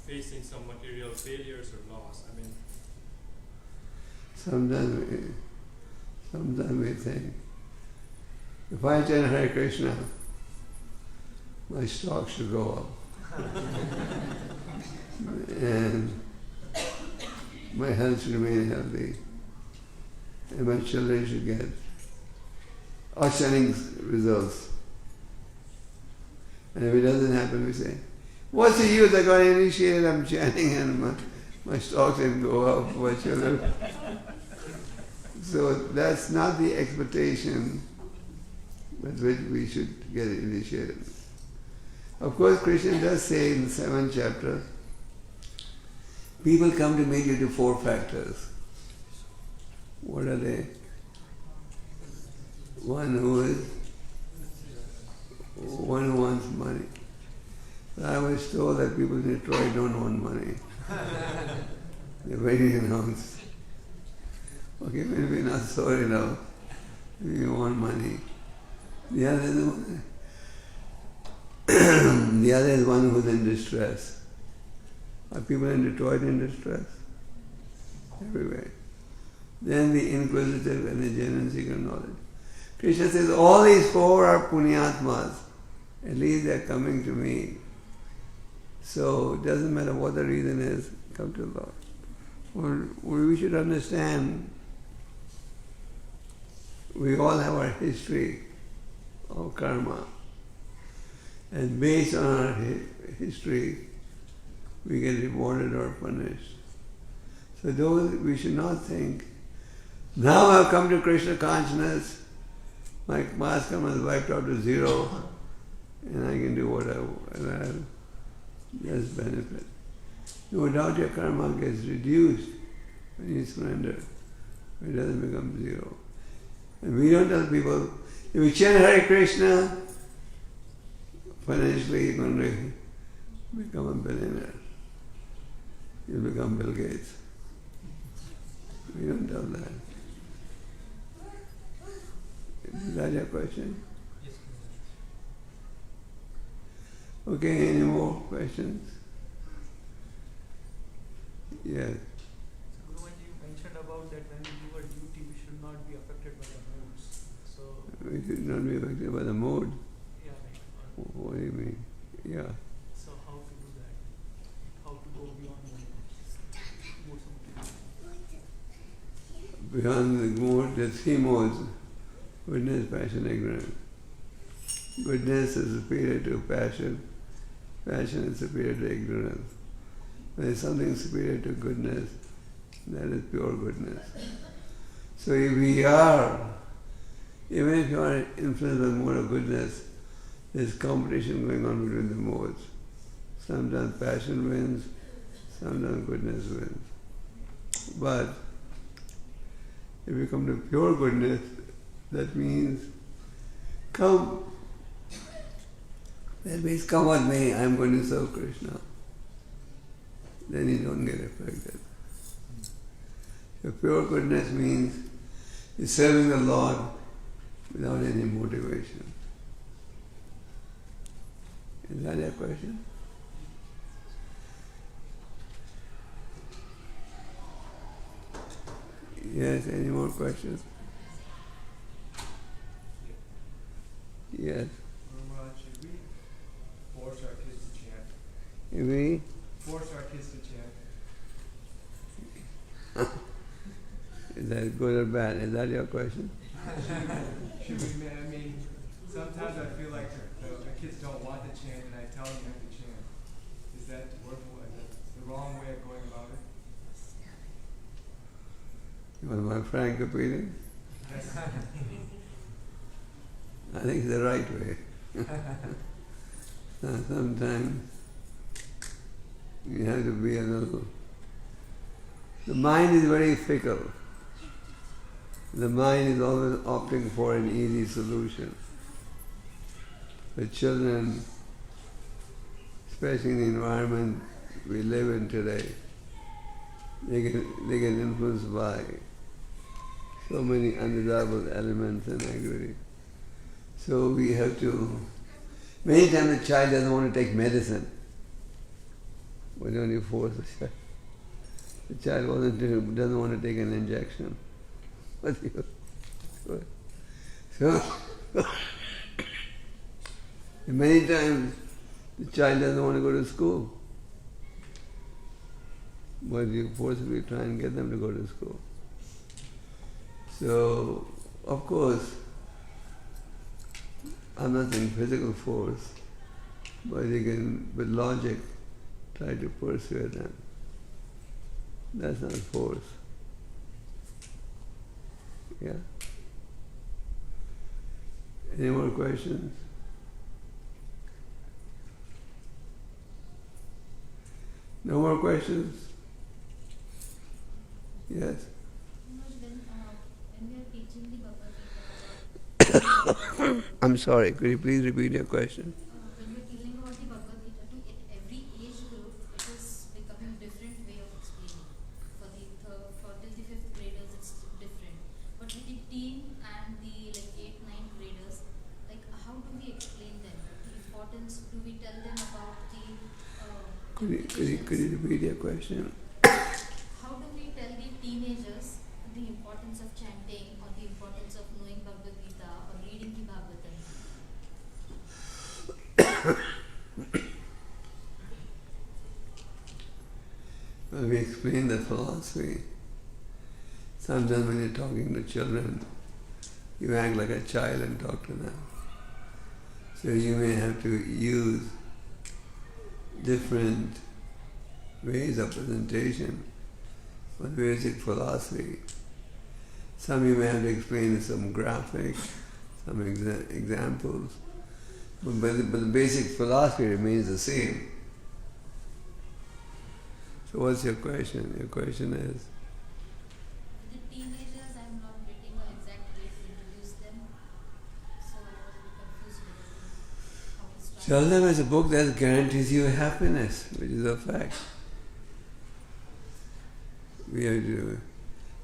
facing some material failures or loss? I mean, sometimes we think, if I chant Hare Krishna, my stock should go up. And my health should remain healthy. And my children should get outstanding results. And if it doesn't happen, we say, what's the use? I got initiated, I'm chanting, and my stocks didn't go up, my children. So that's not the expectation with which we should get initiated. Of course, Krishna does say in the 7th chapter, people come to me due to 4 factors. What are they? One who wants money. I was told that people in Detroit don't want money. They're very renounced. Okay, maybe not so enough. If you want money. The other is one who's in distress. Are people in Detroit in distress? everywhere. Then the inquisitive and the genuine seeker of knowledge. Krishna says all these four are punyatmas. At least they are coming to me. So it doesn't matter what the reason is, come to the Lord. We should understand we all have our history of karma. And based on our history, we get rewarded or punished. So those, we should not think, now I've come to Krishna consciousness, my past karma is wiped out to zero, and I can do what I want, and I have just benefit. No doubt your karma gets reduced when you surrender. It doesn't become zero. And we don't tell people, if you chant Hare Krishna, financially you're going to become a billionaire. You'll become Bill Gates. We don't tell that. Is that your question? Yes. Okay, any more questions? Yes. So Guruji, you mentioned about that when we do a duty, we should not be affected by the moods. So We should not be affected by the mood. yeah, like, What do you mean? Yeah. so how to do that? How to go beyond the moods of Beyond the mood, there are three modes. Goodness, passion, ignorance. Goodness is superior to passion. Passion is superior to ignorance. When there is something superior to goodness, that is pure goodness. So if we are, even if you are influenced by the mode of goodness, there is competition going on between the modes. Sometimes passion wins, sometimes goodness wins. But if you come to pure goodness, that means come. That means come with me, I am going to serve Krishna. Then you don't get affected. So pure goodness means you're serving the Lord without any motivation. Is that your question? Yes, any more questions? Yes. Should we force our kids to chant? If we Force our kids to chant? is that good or bad? Is that your question? Should we, I mean, sometimes I feel like the kids don't want to chant and I tell them you have to chant. Is that the wrong way of going about it? You want my frank opinion? Yes. I think it's the right way. Sometimes you have to be a little... The mind is very fickle. The mind is always opting for an easy solution. The children, especially in the environment we live in today, they get influenced by so many undesirable elements and activities. So we have to... Many times the child doesn't want to take medicine. Why don't you force the child? The child doesn't want to take an injection. So many times the child doesn't want to go to school. But you forcibly try and get them to go to school. So, of course, I'm not saying physical force, but you can, with logic, try to persuade them. That's not force. Yeah? Any more questions? No more questions? Yes? When we are teaching the Bhagavad Gita, I'm sorry, could you please repeat your question? when we are teaching about the Bhagavad Gita to every age group, it is becoming different way of explaining. For till the 5th graders, it's different. But with the teen and the 8th, 9th graders, how do we explain them? The importance, do we tell them about the Could you repeat your question? how do we tell the teen the importance of chanting or the importance of knowing Bhagavad Gita or reading the Bhagavatam? Well, we explain the philosophy. Sometimes when you're talking to children, you act like a child and talk to them. So you may have to use different ways of presentation for the basic philosophy. Some you may have to explain some graphics, some examples, but the basic philosophy remains the same. So what's your question? Your question is? The teenagers, I'm not getting an exact way to introduce them, so I was a bit confused with how to start. Tell them it's a book that guarantees you happiness, which is a fact. We have to,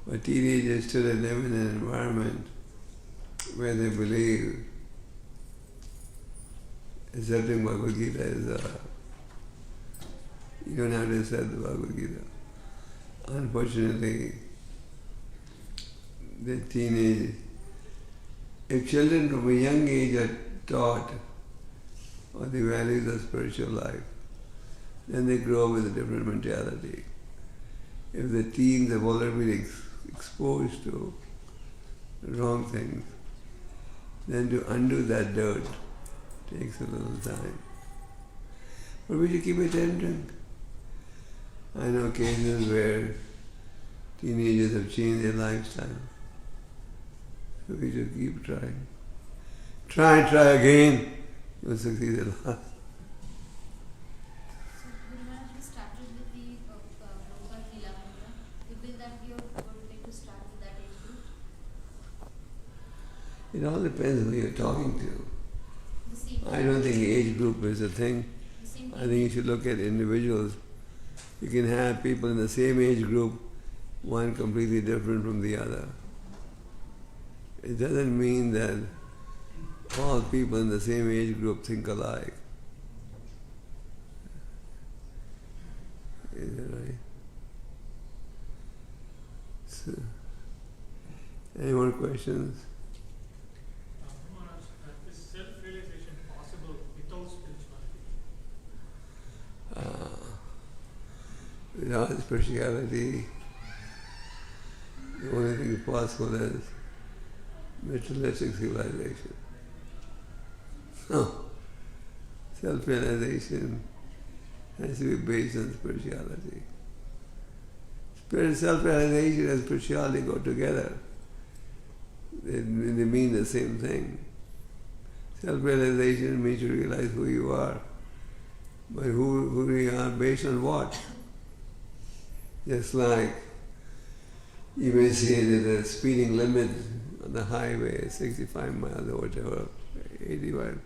for teenagers to live in an environment where they believe accepting Bhagavad Gita is you don't have to accept the Bhagavad Gita. Unfortunately, the teenage, if children from a young age are taught of the values of spiritual life, then they grow up with a different mentality. If the teens have already been exposed to wrong things, then to undo that dirt takes a little time. But we should keep attempting. I know cases where teenagers have changed their lifestyle. So we should keep trying. Try again. You'll succeed at last. So, Guru Maharaj, we started with the Gopal Krishna. You feel that you're going to start with that age group? It all depends who you're talking to. The same I don't think age group is a thing. the same I think you should look at individuals. You can have people in the same age group, one completely different from the other. It doesn't mean that all people in the same age group think alike. Is that right? So, any more questions? Maharaj, is self-realization possible without spirituality? Without spirituality, the only thing possible is materialistic civilization. No. Self-realization has to be based on spirituality. Self-realization and spirituality go together. They mean the same thing. Self-realization means you realize who you are. But who you are based on what? Just like you may say that the speeding limit on the highway is 65 miles or whatever, 85.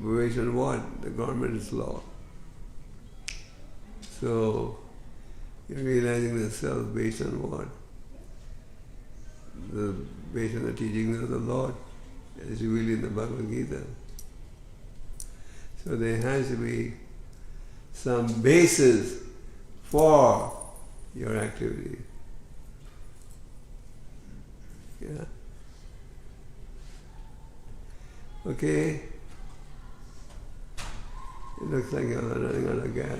Based on what? The government's law. So you're realizing the self based on what? Based on the teachings of the Lord, as revealed in the Bhagavad Gita. So there has to be some basis for your activity. Yeah. Okay? It looks like you're running out of gas.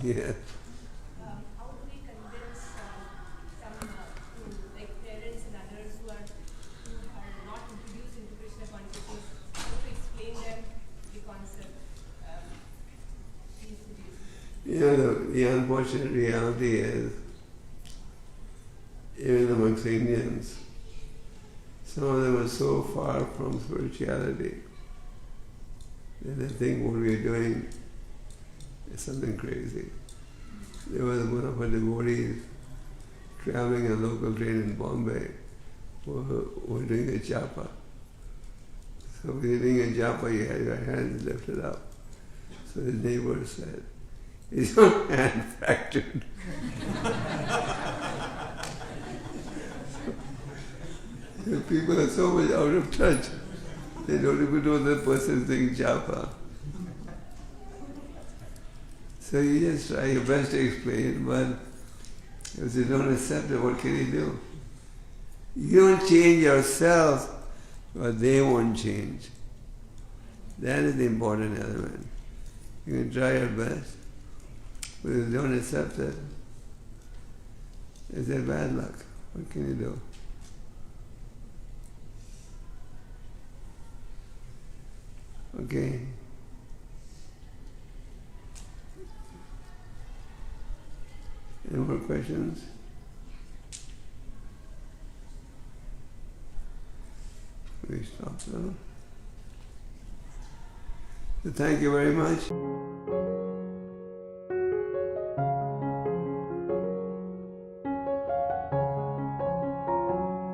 Yeah. How do we convince some like parents and others who are not introduced into Krishna consciousness? How to explain them the concept? You know, the unfortunate reality is, even amongst Indians, some of them are so far from spirituality that they think what we are doing is something crazy. There was one of our devotees traveling a local train in Bombay who were doing a japa. So when you're doing a japa, you had your hands lifted up. So his neighbor said, "Is your hand fractured?" The people are so much out of touch, they don't even know the person is doing japa. So So you just try your best to explain, but if they don't accept it, what can you do? You don't change yourself, but they won't change. That is the important element. You can try your best, but if they don't accept it, it's their bad luck. What can you do? Okay. Any more questions? We stop now. So thank you very much.